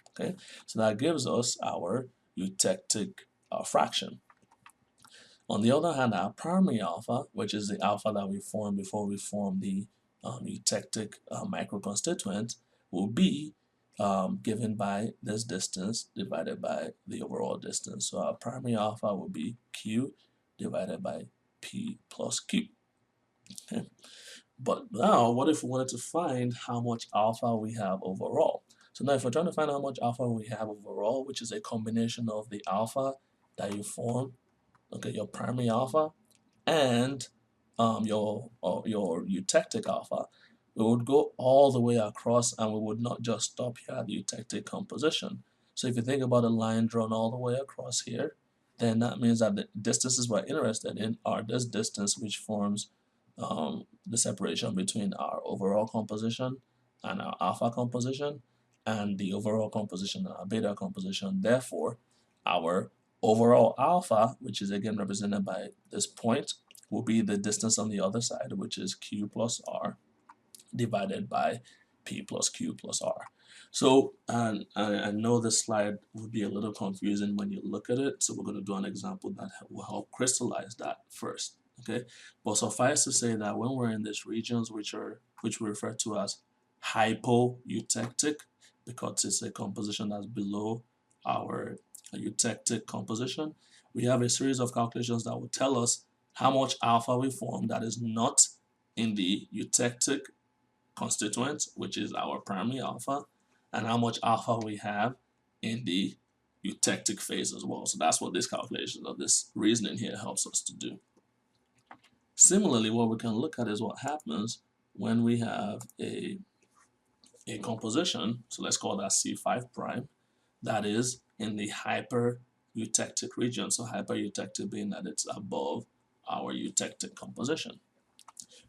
okay? So that gives us our eutectic fraction. On the other hand, our primary alpha, which is the alpha that we formed before we form the eutectic microconstituent, will be given by this distance divided by the overall distance. So our primary alpha will be Q divided by P plus Q. Okay. But now, what if we wanted to find how much alpha we have overall? So now if we're trying to find how much alpha we have overall, which is a combination of the alpha that you form, okay, your primary alpha, and your eutectic alpha, we would go all the way across and we would not just stop here at the eutectic composition. So if you think about a line drawn all the way across here, then that means that the distances we're interested in are this distance, which forms the separation between our overall composition and our alpha composition, and the overall composition and our beta composition. Therefore, our overall alpha, which is again represented by this point, will be the distance on the other side, which is Q plus R divided by P plus Q plus R. So, and I know this slide will be a little confusing when you look at it, so we're going to do an example that will help crystallize that first. Okay, but suffice to say that when we're in these regions which we refer to as hypo-eutectic, because it's a composition that's below our eutectic composition, we have a series of calculations that will tell us how much alpha we form that is not in the eutectic constituent, which is our primary alpha, and how much alpha we have in the eutectic phase as well. So that's what this calculation of this reasoning here helps us to do. Similarly, what we can look at is what happens when we have a a composition, so let's call that C5 prime, that is in the hyper-eutectic region. So hyper-eutectic being that it's above our eutectic composition.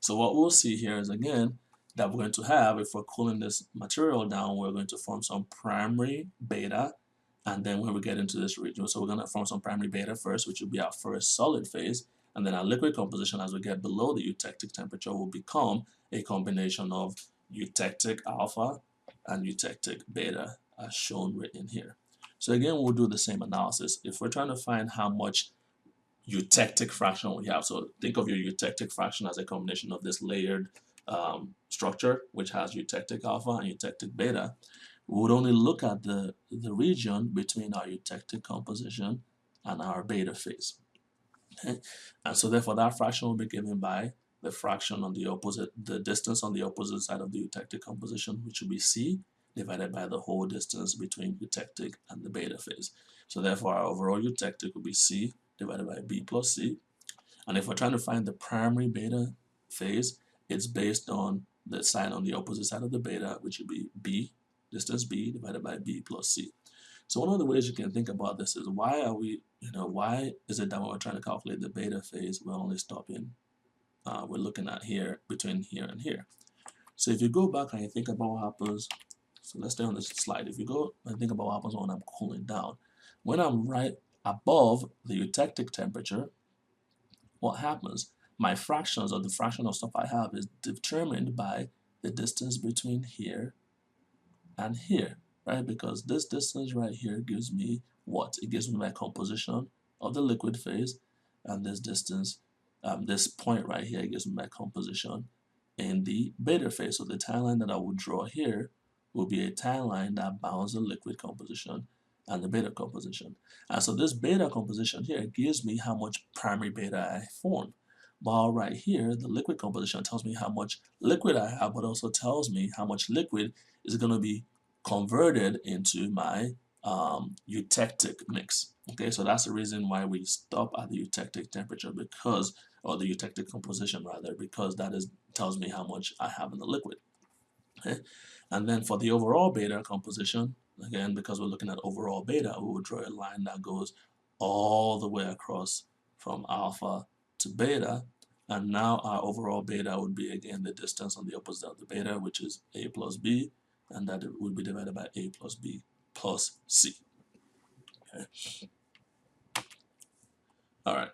So what we'll see here is, again, that we're going to have, if we're cooling this material down, we're going to form some primary beta, and then when we get into this region, so we're going to form some primary beta first, which will be our first solid phase, and then our liquid composition, as we get below the eutectic temperature, will become a combination of eutectic alpha and eutectic beta, as shown written here. So again, we'll do the same analysis. If we're trying to find how much eutectic fraction we have, so think of your eutectic fraction as a combination of this layered structure, which has eutectic alpha and eutectic beta, we would only look at the region between our eutectic composition and our beta phase. Okay? And so therefore that fraction will be given by the fraction on the opposite, the distance on the opposite side of the eutectic composition, which will be C, divided by the whole distance between eutectic and the beta phase. So therefore our overall eutectic will be C divided by B plus C. And if we're trying to find the primary beta phase, it's based on the sign on the opposite side of the beta, which would be B, distance B divided by B plus C. So one of the ways you can think about this is, why are we, why is it that when we're trying to calculate the beta phase, we're only stopping, we're looking at here, between here and here. So if you go back and you think about what happens, so let's stay on this slide. If you go and think about what happens when I'm cooling down, when I'm right above the eutectic temperature, what happens? My fractions, or the fraction of stuff I have, is determined by the distance between here and here, right? Because this distance right here gives me what? It gives me my composition of the liquid phase, and this distance, this point right here, gives me my composition in the beta phase. So the tan line that I will draw here will be a tan line that bounds the liquid composition and the beta composition. And so this beta composition here gives me how much primary beta I form. While right here, the liquid composition tells me how much liquid I have, but also tells me how much liquid is going to be converted into my eutectic mix. Okay, so that's the reason why we stop at the eutectic temperature, because, or the eutectic composition rather, because that tells me how much I have in the liquid. Okay, and then for the overall beta composition, again, because we're looking at overall beta, we will draw a line that goes all the way across from alpha to beta, and now our overall beta would be, again, the distance on the opposite of the beta, which is A plus B, and that would be divided by A plus B plus C. Okay. All right.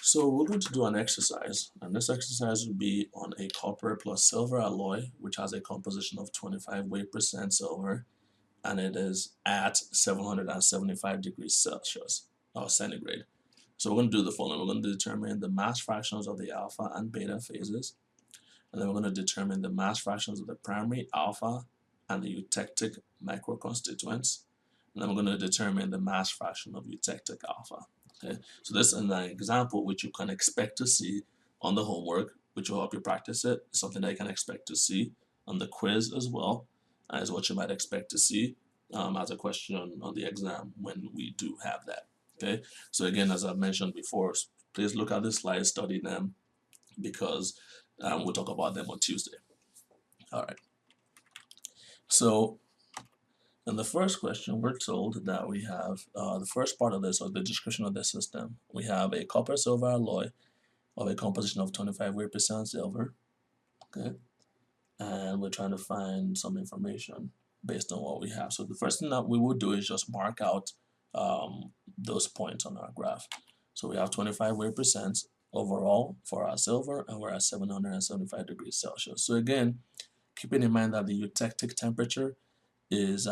So we're going to do an exercise, and this exercise will be on a copper plus silver alloy, which has a composition of 25% weight silver, and it is at 775 degrees Celsius or centigrade. So we're going to do the following. We're going to determine the mass fractions of the alpha and beta phases, and then we're going to determine the mass fractions of the primary alpha and the eutectic microconstituents, and then we're going to determine the mass fraction of eutectic alpha. Okay, so this is an example which you can expect to see on the homework, which will help you practice it. It's something that you can expect to see on the quiz as well, and is what you might expect to see as a question on the exam when we do have that. Okay, so again, as I mentioned before, please look at the slides, study them, because we'll talk about them on Tuesday. All right. So in the first question, we're told that we have the first part of this, or the description of the system. We have a copper silver alloy of a composition of 25% weight silver. Okay, and we're trying to find some information based on what we have. So the first thing that we would do is just mark out those points on our graph. So we have 25% weight overall for our silver, and we're at 775 degrees Celsius. So again, keeping in mind that the eutectic temperature is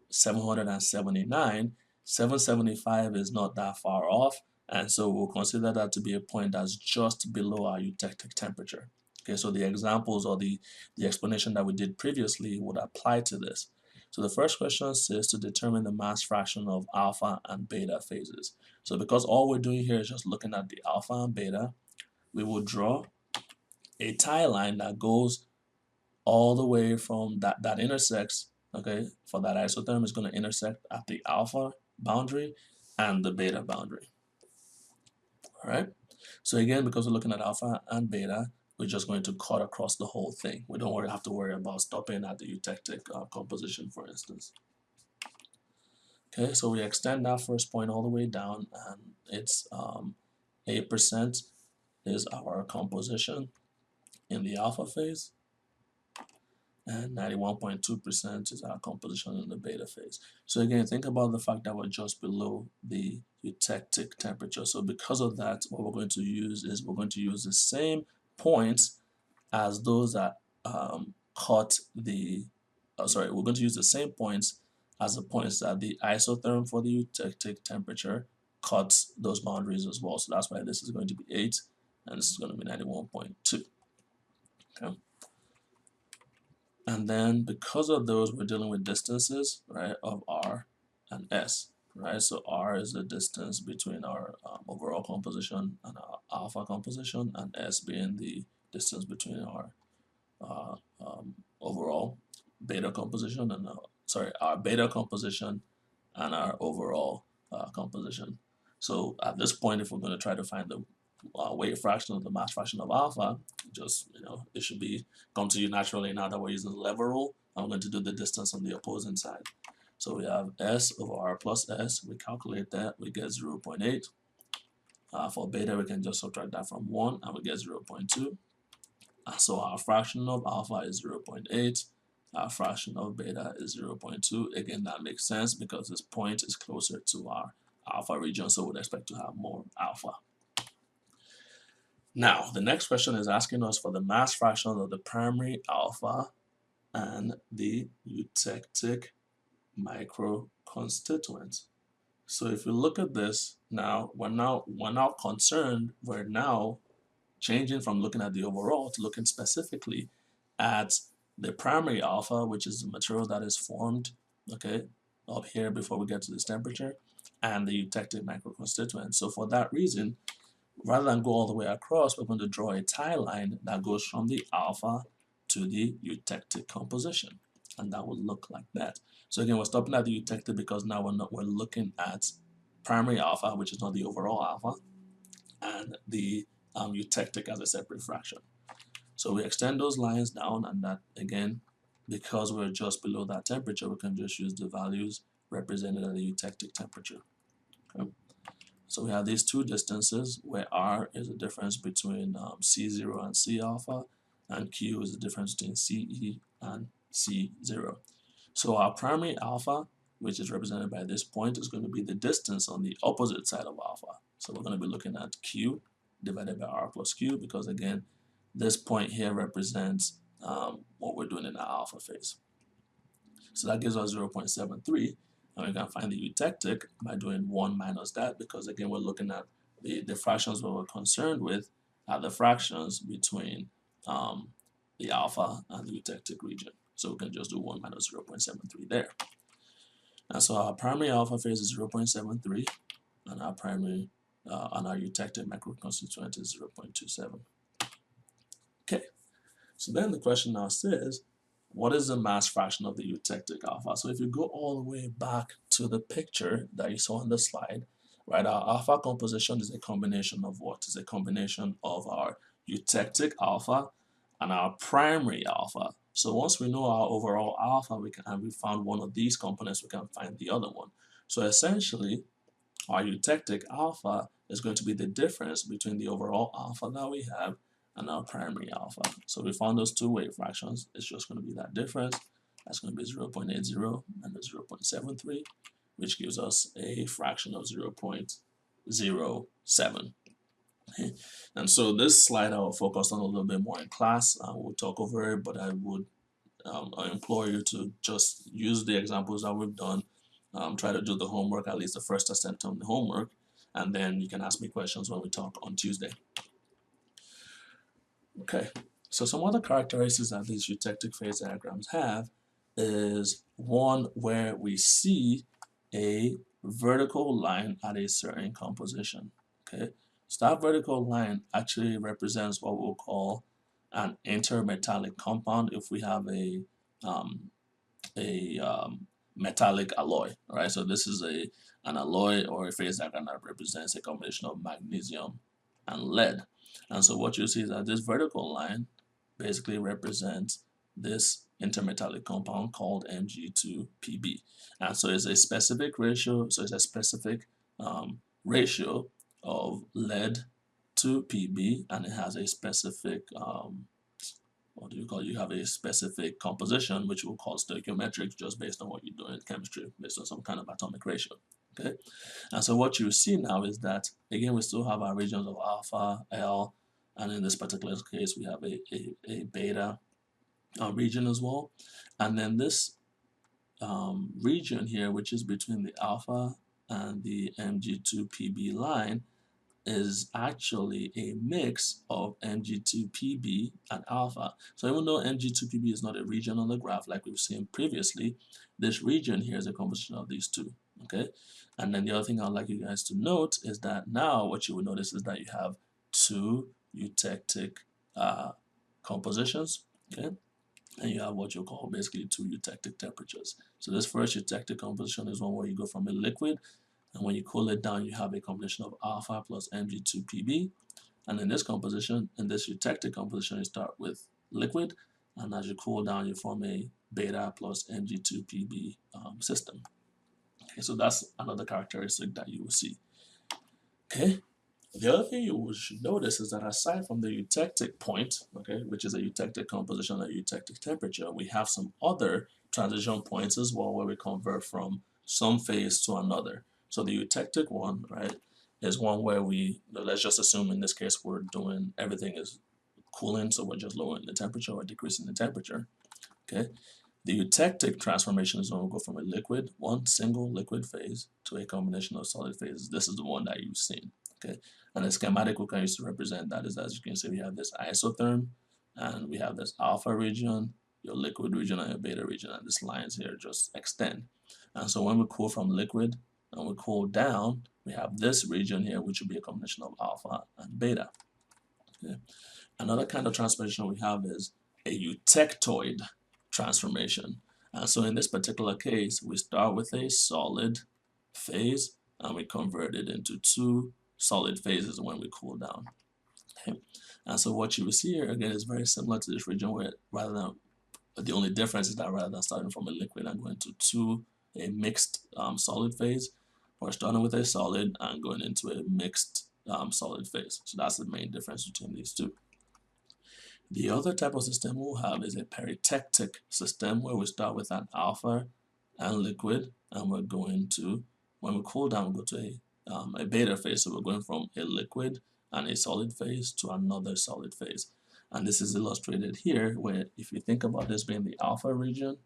779, 775 is not that far off, and so we'll consider that to be a point that's just below our eutectic temperature. Okay, so the examples, or the explanation that we did previously would apply to this. So the first question says to determine the mass fraction of alpha and beta phases. So because all we're doing here is just looking at the alpha and beta, we will draw a tie line that goes all the way from that intersects, okay, for that isotherm is going to intersect at the alpha boundary and the beta boundary. All right, so again, because we're looking at alpha and beta, we're just going to cut across the whole thing. We don't have to worry about stopping at the eutectic composition, for instance. Okay, so we extend that first point all the way down, and it's 8% is our composition in the alpha phase, and 91.2% is our composition in the beta phase. So again, think about the fact that we're just below the eutectic temperature. So because of that, what we're going to use is we're going to use the same points as those that caught the, we're going to use the same points as the points that the isotherm for the eutectic temperature cuts those boundaries as well. So that's why this is going to be 8 and this is going to be 91.2. Okay. And then because of those, we're dealing with distances, right, of R and S, right? So R is the distance between our overall composition and our alpha composition, and S being the distance between our overall beta composition and our beta composition and our overall composition. So at this point, if we're going to try to find the weight fraction of the mass fraction of alpha, just, it should come to you naturally now that we're using the lever rule. I'm going to do the distance on the opposing side. So we have S over R plus S. We calculate that, we get 0.8. For beta, we can just subtract that from 1 and we get 0.2. So our fraction of alpha is 0.8. Our fraction of beta is 0.2. Again, that makes sense because this point is closer to our alpha region, so we'd expect to have more alpha. Now, the next question is asking us for the mass fraction of the primary alpha and the eutectic microconstituents. So if you look at this, we're now concerned, we're now changing from looking at the overall to looking specifically at the primary alpha, which is the material that is formed, okay, up here before we get to this temperature, and the eutectic microconstituents. So for that reason, rather than go all the way across, we're going to draw a tie line that goes from the alpha to the eutectic composition, and that would look like that. So again, we're stopping at the eutectic because now we're looking at primary alpha, which is not the overall alpha, and the eutectic as a separate fraction. So we extend those lines down, and that, again, because we're just below that temperature, we can just use the values represented at the eutectic temperature. Okay. So we have these two distances where R is the difference between C0 and C alpha, and Q is the difference between CE and C0. So our primary alpha, which is represented by this point, is going to be the distance on the opposite side of alpha. So we're going to be looking at Q divided by R plus Q, because again, this point here represents what we're doing in our alpha phase. So that gives us 0.73. And we can find the eutectic by doing 1 minus that, because again, we're looking at the fractions that we're concerned with are the fractions between the alpha and the eutectic region. So we can just do 1 minus 0.73 there. And so our primary alpha phase is 0.73, and our primary and our eutectic microconstituent is 0.27. Okay, so then the question now says, what is the mass fraction of the eutectic alpha? So if you go all the way back to the picture that you saw on the slide, right, our alpha composition is a combination of what? It's a combination of our eutectic alpha and our primary alpha. So once we know our overall alpha, and we found one of these components, we can find the other one. So essentially, our eutectic alpha is going to be the difference between the overall alpha that we have and our primary alpha. So we found those two weight fractions. It's just going to be that difference. That's going to be 0.80 and 0.73, which gives us a fraction of 0.07. Okay. And so this slide I will focus on a little bit more in class. We'll talk over it, but I would implore you to just use the examples that we've done. Try to do the homework, at least the first attempt on the homework, and then you can ask me questions when we talk on Tuesday. Okay, so some other characteristics that these eutectic phase diagrams have is one where we see a vertical line at a certain composition. Okay, so that vertical line actually represents what we'll call an intermetallic compound if we have a metallic alloy, right? So this is an alloy or a phase diagram that represents a combination of magnesium and lead. And so what you see is that this vertical line basically represents this intermetallic compound called Mg2Pb. And so it's a specific ratio, so it's a specific ratio of lead to Pb, and it has a specific what do you call it? You have a specific composition which we'll call stoichiometric, just based on what you do in chemistry, based on some kind of atomic ratio. Okay, and so what you see now is that again we still have our regions of alpha, L, and in this particular case we have a beta region as well, and then this region here, which is between the alpha and the Mg2Pb line, is actually a mix of Mg2Pb and alpha. So even though Mg2Pb is not a region on the graph like we've seen previously, this region here is a composition of these two. Okay, and then the other thing I'd like you guys to note is that now what you will notice is that you have two eutectic compositions. Okay, and you have what you call basically two eutectic temperatures. So this first eutectic composition is one where you go from a liquid, and when you cool it down, you have a combination of alpha plus Mg2Pb. And in this composition, in this eutectic composition, you start with liquid, and as you cool down, you form a beta plus Mg2Pb system. Okay, so that's another characteristic that you will see. Okay. The other thing you should notice is that aside from the eutectic point, okay, which is a eutectic composition at eutectic temperature, we have some other transition points as well where we convert from some phase to another. So the eutectic one, right, is one where we, let's just assume in this case we're doing, everything is cooling, so we're just lowering the temperature or decreasing the temperature, okay? The eutectic transformation is when we go from a liquid, one single liquid phase, to a combination of solid phases. This is the one that you've seen, okay? And the schematic we can use to represent that is, as you can see, we have this isotherm, and we have this alpha region, your liquid region, and your beta region, and these lines here just extend. And so when we cool from liquid and we cool down, we have this region here, which will be a combination of alpha and beta. Okay? Another kind of transformation we have is a eutectoid transformation. And so in this particular case, we start with a solid phase and we convert it into two solid phases when we cool down. Okay. And so what you will see here again is very similar to this region where rather than, the only difference is that rather than starting from a liquid and going to a mixed solid phase, we're starting with a solid and going into a mixed solid phase. So that's the main difference between these two. The other type of system we'll have is a peritectic system where we start with an alpha and liquid, and we're going to, when we cool down, we go to a beta phase. So we're going from a liquid and a solid phase to another solid phase. And this is illustrated here where if you think about this being the alpha region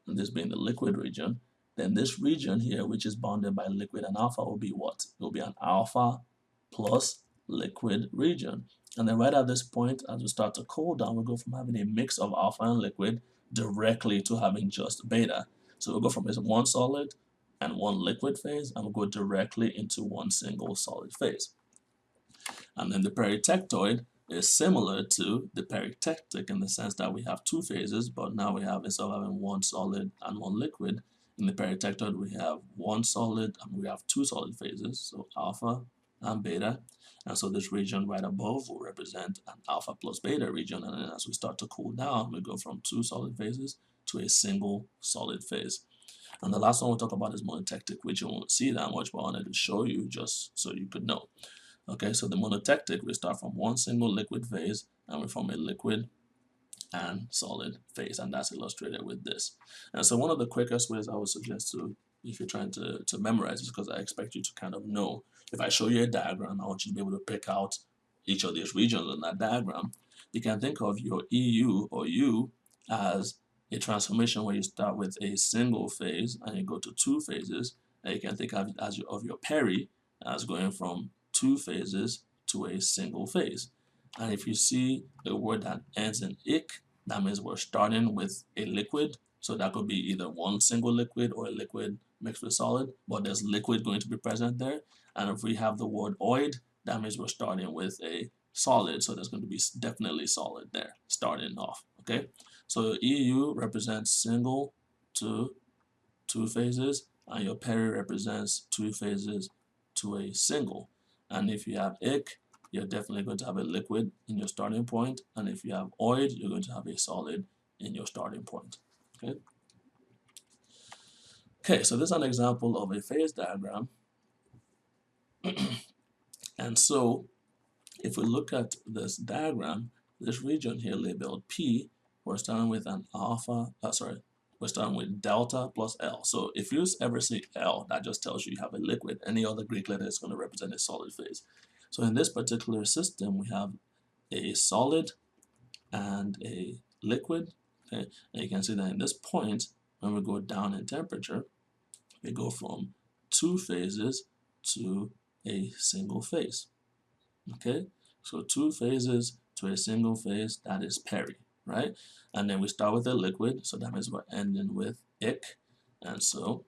and this being the liquid region, then this region here, which is bounded by liquid and alpha, will be what? It will be an alpha plus liquid region. And then right at this point, as we start to cool down, we go from having a mix of alpha and liquid directly to having just beta. So we'll go from one solid and one liquid phase, and we'll go directly into one single solid phase. And then the peritectoid is similar to the peritectic in the sense that we have two phases, but now we have, instead of having one solid and one liquid, in the peritectoid we have one solid and we have two solid phases, so alpha and beta. And so this region right above will represent an alpha plus beta region, and then as we start to cool down, we go from two solid phases to a single solid phase. And the last one we'll talk about is monotectic, which you won't see that much, but I wanted to show you just so you could know. Okay, so the monotectic, we start from one single liquid phase, and we form a liquid and solid phase, and that's illustrated with this. And so one of the quickest ways I would suggest to, if you're trying to memorize this, because I expect you to kind of know, if I show you a diagram, I want you to be able to pick out each of these regions in that diagram. You can think of your EU or U as a transformation where you start with a single phase and you go to two phases, and you can think of your peri as going from two phases to a single phase. And if you see a word that ends in "ic," that means we're starting with a liquid. So that could be either one single liquid or a liquid mixed with solid, but there's liquid going to be present there. And if we have the word "oid," that means we're starting with a solid. So there's going to be definitely solid there starting off. Okay. So EU represents single to two phases, and your peri represents two phases to a single. And if you have "ic," you're definitely going to have a liquid in your starting point, and if you have oil, you're going to have a solid in your starting point. Okay. Okay, so this is an example of a phase diagram. And so if we look at this diagram, this region here labeled P, we're starting with an alpha, we're starting with delta plus L. So if you ever see L, that just tells you you have a liquid. Any other Greek letter is going to represent a solid phase. So in this particular system, we have a solid and a liquid. Okay, and you can see that in this point, when we go down in temperature, we go from two phases to a single phase. Okay, so two phases to a single phase, that is peri, right? And then we start with a liquid, so that means we're ending with ik, and so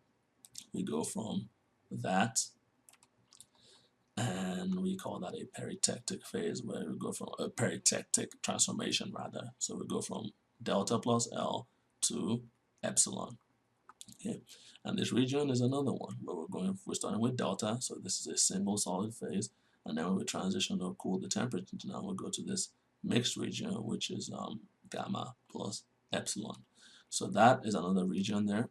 we go from that, and we call that a peritectic phase, where we go from a peritectic transformation rather. So we go from delta plus L to epsilon. Okay, and this region is another one where we're starting with delta, so this is a single solid phase, and then when we transition or cool the temperature, now we'll go to this mixed region, which is gamma plus epsilon. So that is another region there,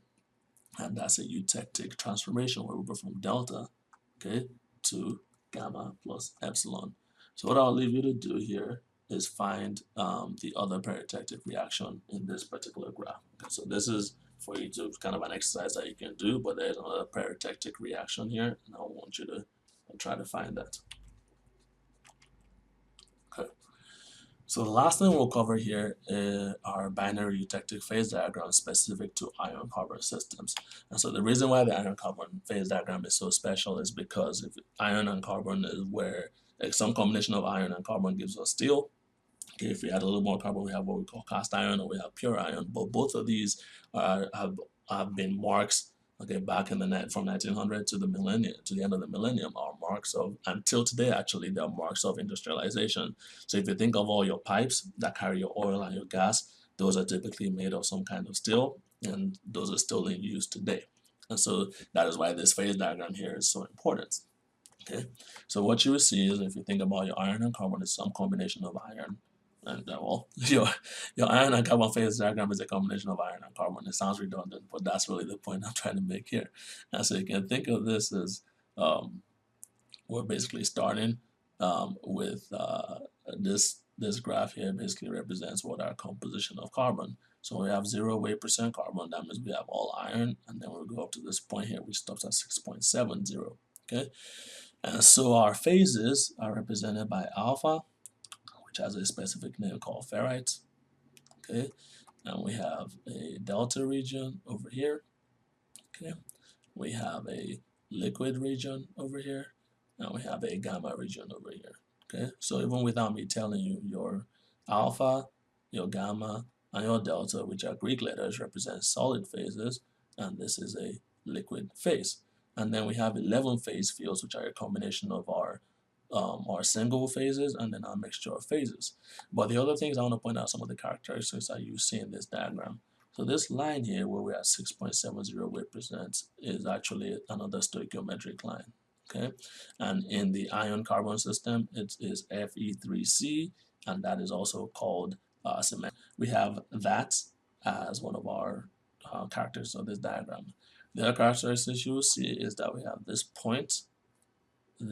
and that's a eutectic transformation where we go from delta, okay, to gamma plus epsilon. So what I'll leave you to do here is find the other peritectic reaction in this particular graph. Okay, so this is for you to kind of an exercise that you can do, but there's another peritectic reaction here, and I want you to try to find that. Okay. So the last thing we'll cover here are binary eutectic phase diagrams specific to iron-carbon systems. And so the reason why the iron-carbon phase diagram is so special is because if iron and carbon is where some combination of iron and carbon gives us steel. Okay, if we add a little more carbon, we have what we call cast iron, or we have pure iron. But both of these have been marks. Okay, back in the net from 1900 to the millennium, to the end of the millennium, are marks of, until today actually, they are marks of industrialization. So if you think of all your pipes that carry your oil and your gas, those are typically made of some kind of steel, and those are still in use today. And so that is why this phase diagram here is so important. Okay, so what you will see is, if you think about your iron and carbon, it's some combination of iron. And well, your iron and carbon phase diagram is a combination of iron and carbon. It sounds redundant, but that's really the point I'm trying to make here. And so you can think of this as we're basically starting with this graph here basically represents what our composition of carbon. So we have 0% carbon, that means we have all iron, and then we go up to this point here, which stops at 6.70. Okay, and so our phases are represented by alpha, which has a specific name called ferrite. Okay, and we have a delta region over here. Okay, we have a liquid region over here, and we have a gamma region over here. Okay, so even without me telling you, your alpha, your gamma, and your delta, which are Greek letters, represent solid phases, and this is a liquid phase. And then we have 11 phase fields, which are a combination of our single phases and then our mixture of phases. But the other things I want to point out, some of the characteristics that you see in this diagram. So this line here, where we're at 6.70 represents, is actually another stoichiometric line. Okay, and in the iron-carbon system, it is Fe3C, and that is also called cement. We have that as one of our characters of this diagram. The other characteristics you will see is that we have this point, and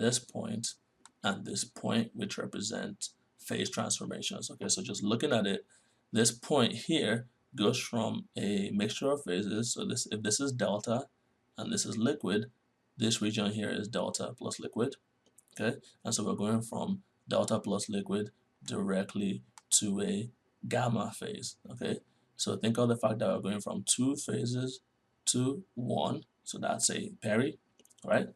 this point, which represent phase transformations. Okay, so just looking at it, this point here goes from a mixture of phases. So this, if this is delta and this is liquid, this region here is delta plus liquid. Okay, and so we're going from delta plus liquid directly to a gamma phase. Okay, so think of the fact that we're going from two phases to one, so that's a peri, right?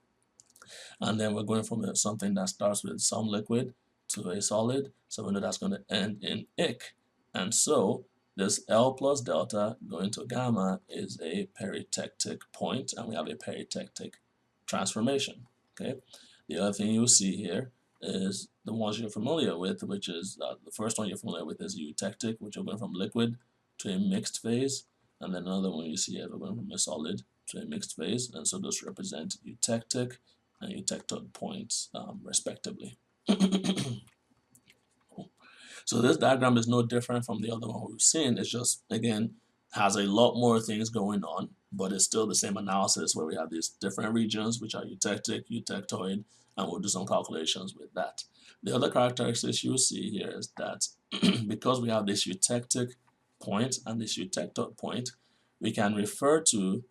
And then we're going from something that starts with some liquid to a solid, so we know that's going to end in ik. And so this L plus delta going to gamma is a peritectic point, and we have a peritectic transformation. Okay, the other thing you'll see here is the ones you're familiar with, which is the first one you're familiar with is eutectic, which are going from liquid to a mixed phase, and then another one you see here, we're going from a solid to a mixed phase, and so those represent eutectic and eutectic points respectively. So this diagram is no different from the other one we've seen. It's just, again, has a lot more things going on, but it's still the same analysis where we have these different regions, which are eutectic, eutectoid, and we'll do some calculations with that. The other characteristics you'll see here is that because we have this eutectic point and this eutectoid point, we can refer to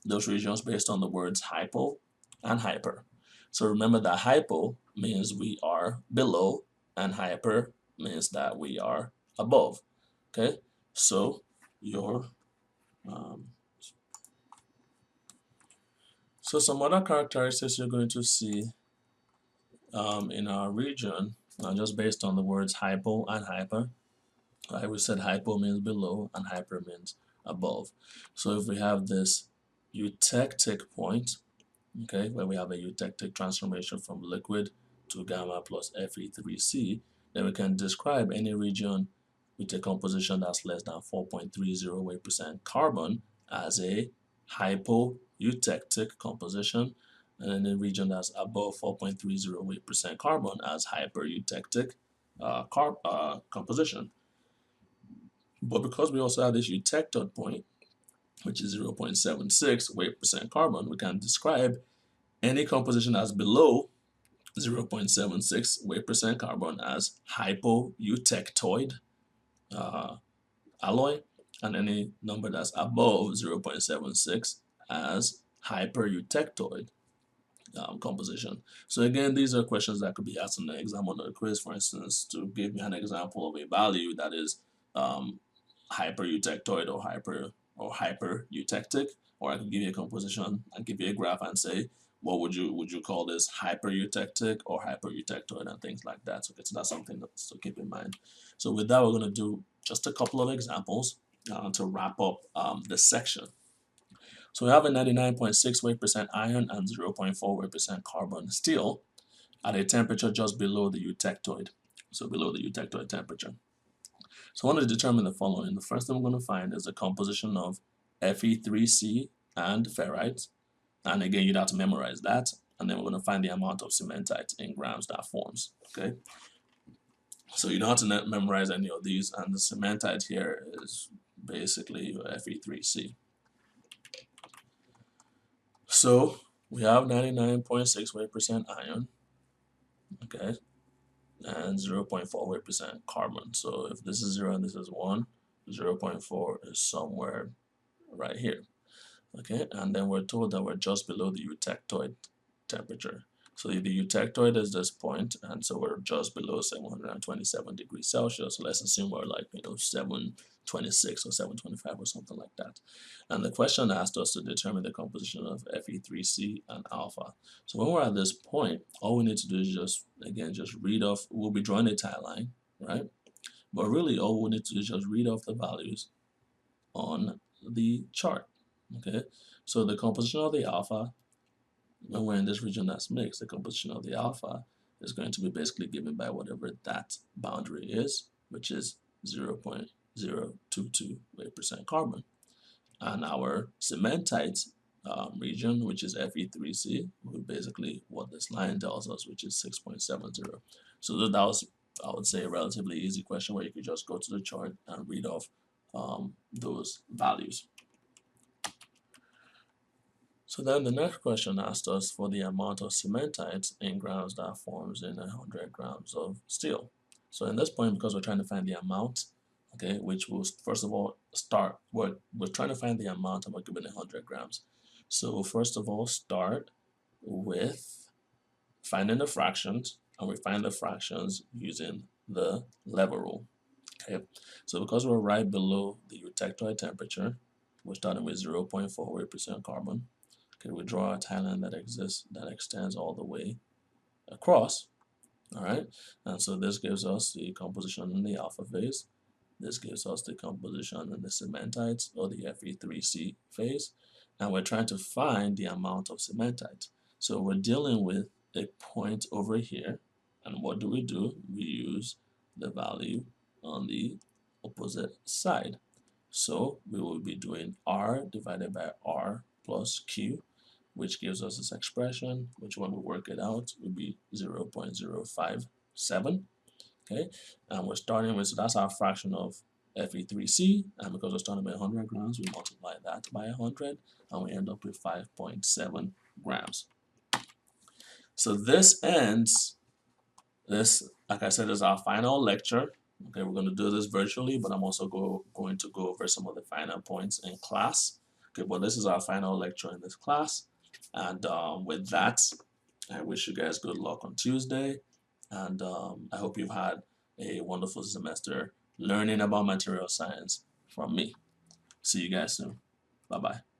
those regions based on the words hypo and hyper. So remember that hypo means we are below, and hyper means that we are above. Okay, so your so some other characteristics you're going to see in our region, just based on the words hypo and hyper. Like we said, hypo means below and hyper means above. So if we have this eutectic point, okay, where we have a eutectic transformation from liquid to gamma plus Fe3C, then we can describe any region with a composition that's less than 4.30% carbon as a hypo-eutectic composition, and any region that's above 4.30% carbon as hyper-eutectic composition. But because we also have this eutectoid point, which is 0.76 weight% carbon, we can describe any composition that's below 0.76 weight% carbon as hypo-eutectoid alloy, and any number that's above 0.76 as hyper-eutectoid composition. So again, these are questions that could be asked in the exam or the quiz, for instance, to give me an example of a value that is hyper-eutectoid or hyper-eutectic, or I could give you a composition and give you a graph and say, what would you call this, hyper-eutectic or hyper-eutectoid, and things like that. So that's something to keep in mind. So with that, we're going to do just a couple of examples to wrap up this section. So we have a 99.6 weight% iron and 0.4 weight% carbon steel at a temperature just below the eutectoid, so below the eutectoid temperature. So I want to determine the following. The first thing we're going to find is the composition of Fe3C and ferrite. And again, you'd have to memorize that. And then we're going to find the amount of cementite in grams that forms. Okay. So you don't have to memorize any of these. And the cementite here is basically your Fe3C. So we have 99.6 weight% iron. Okay. And 0.4 weight% carbon. So if this is 0 and this is 1, 0.4 is somewhere right here. Okay, and then we're told that we're just below the eutectoid temperature. So the eutectoid is this point, and so we're just below 727 degrees Celsius. So let's assume we're like 726 or 725 or something like that. And the question asked us to determine the composition of Fe3C and alpha. So when we're at this point, all we need to do is just read off. We'll be drawing a tie line, right? But really, all we need to do is just read off the values on the chart. Okay, so the composition of the alpha, when we're in this region that's mixed, the composition of the alpha is going to be basically given by whatever that boundary is, which is 0.022 weight% carbon. And our cementite region, which is Fe3C, will basically what this line tells us, which is 6.70. So that was, I would say, a relatively easy question where you could just go to the chart and read off those values. So then the next question asked us for the amount of cementite in grams that forms in 100 grams of steel. So in this point, because we're trying to find the amount, okay, which will first of all start, we're trying to find the amount and we're given 100 grams. So we'll first of all start with finding the fractions, and we find the fractions using the lever rule. Okay, so because we're right below the eutectoid temperature, we're starting with 0.4 weight% carbon. Okay, we draw a tie line that extends all the way across. All right, and so this gives us the composition in the alpha phase. This gives us the composition in the cementite or the Fe3C phase, and we're trying to find the amount of cementite. So we're dealing with a point over here, and what do? We use the value on the opposite side. So we will be doing R divided by R plus Q, which gives us this expression, which when we work it out would be 0.057. Okay, and we're starting with, so that's our fraction of Fe3C, and because we're starting by 100 grams, we multiply that by 100, and we end up with 5.7 grams. So this ends, this, like I said, is our final lecture. Okay, we're going to do this virtually, but I'm also going to go over some of the final points in class. Okay, but this is our final lecture in this class. And with that, I wish you guys good luck on Tuesday. And I hope you've had a wonderful semester learning about material science from me. See you guys soon. Bye-bye.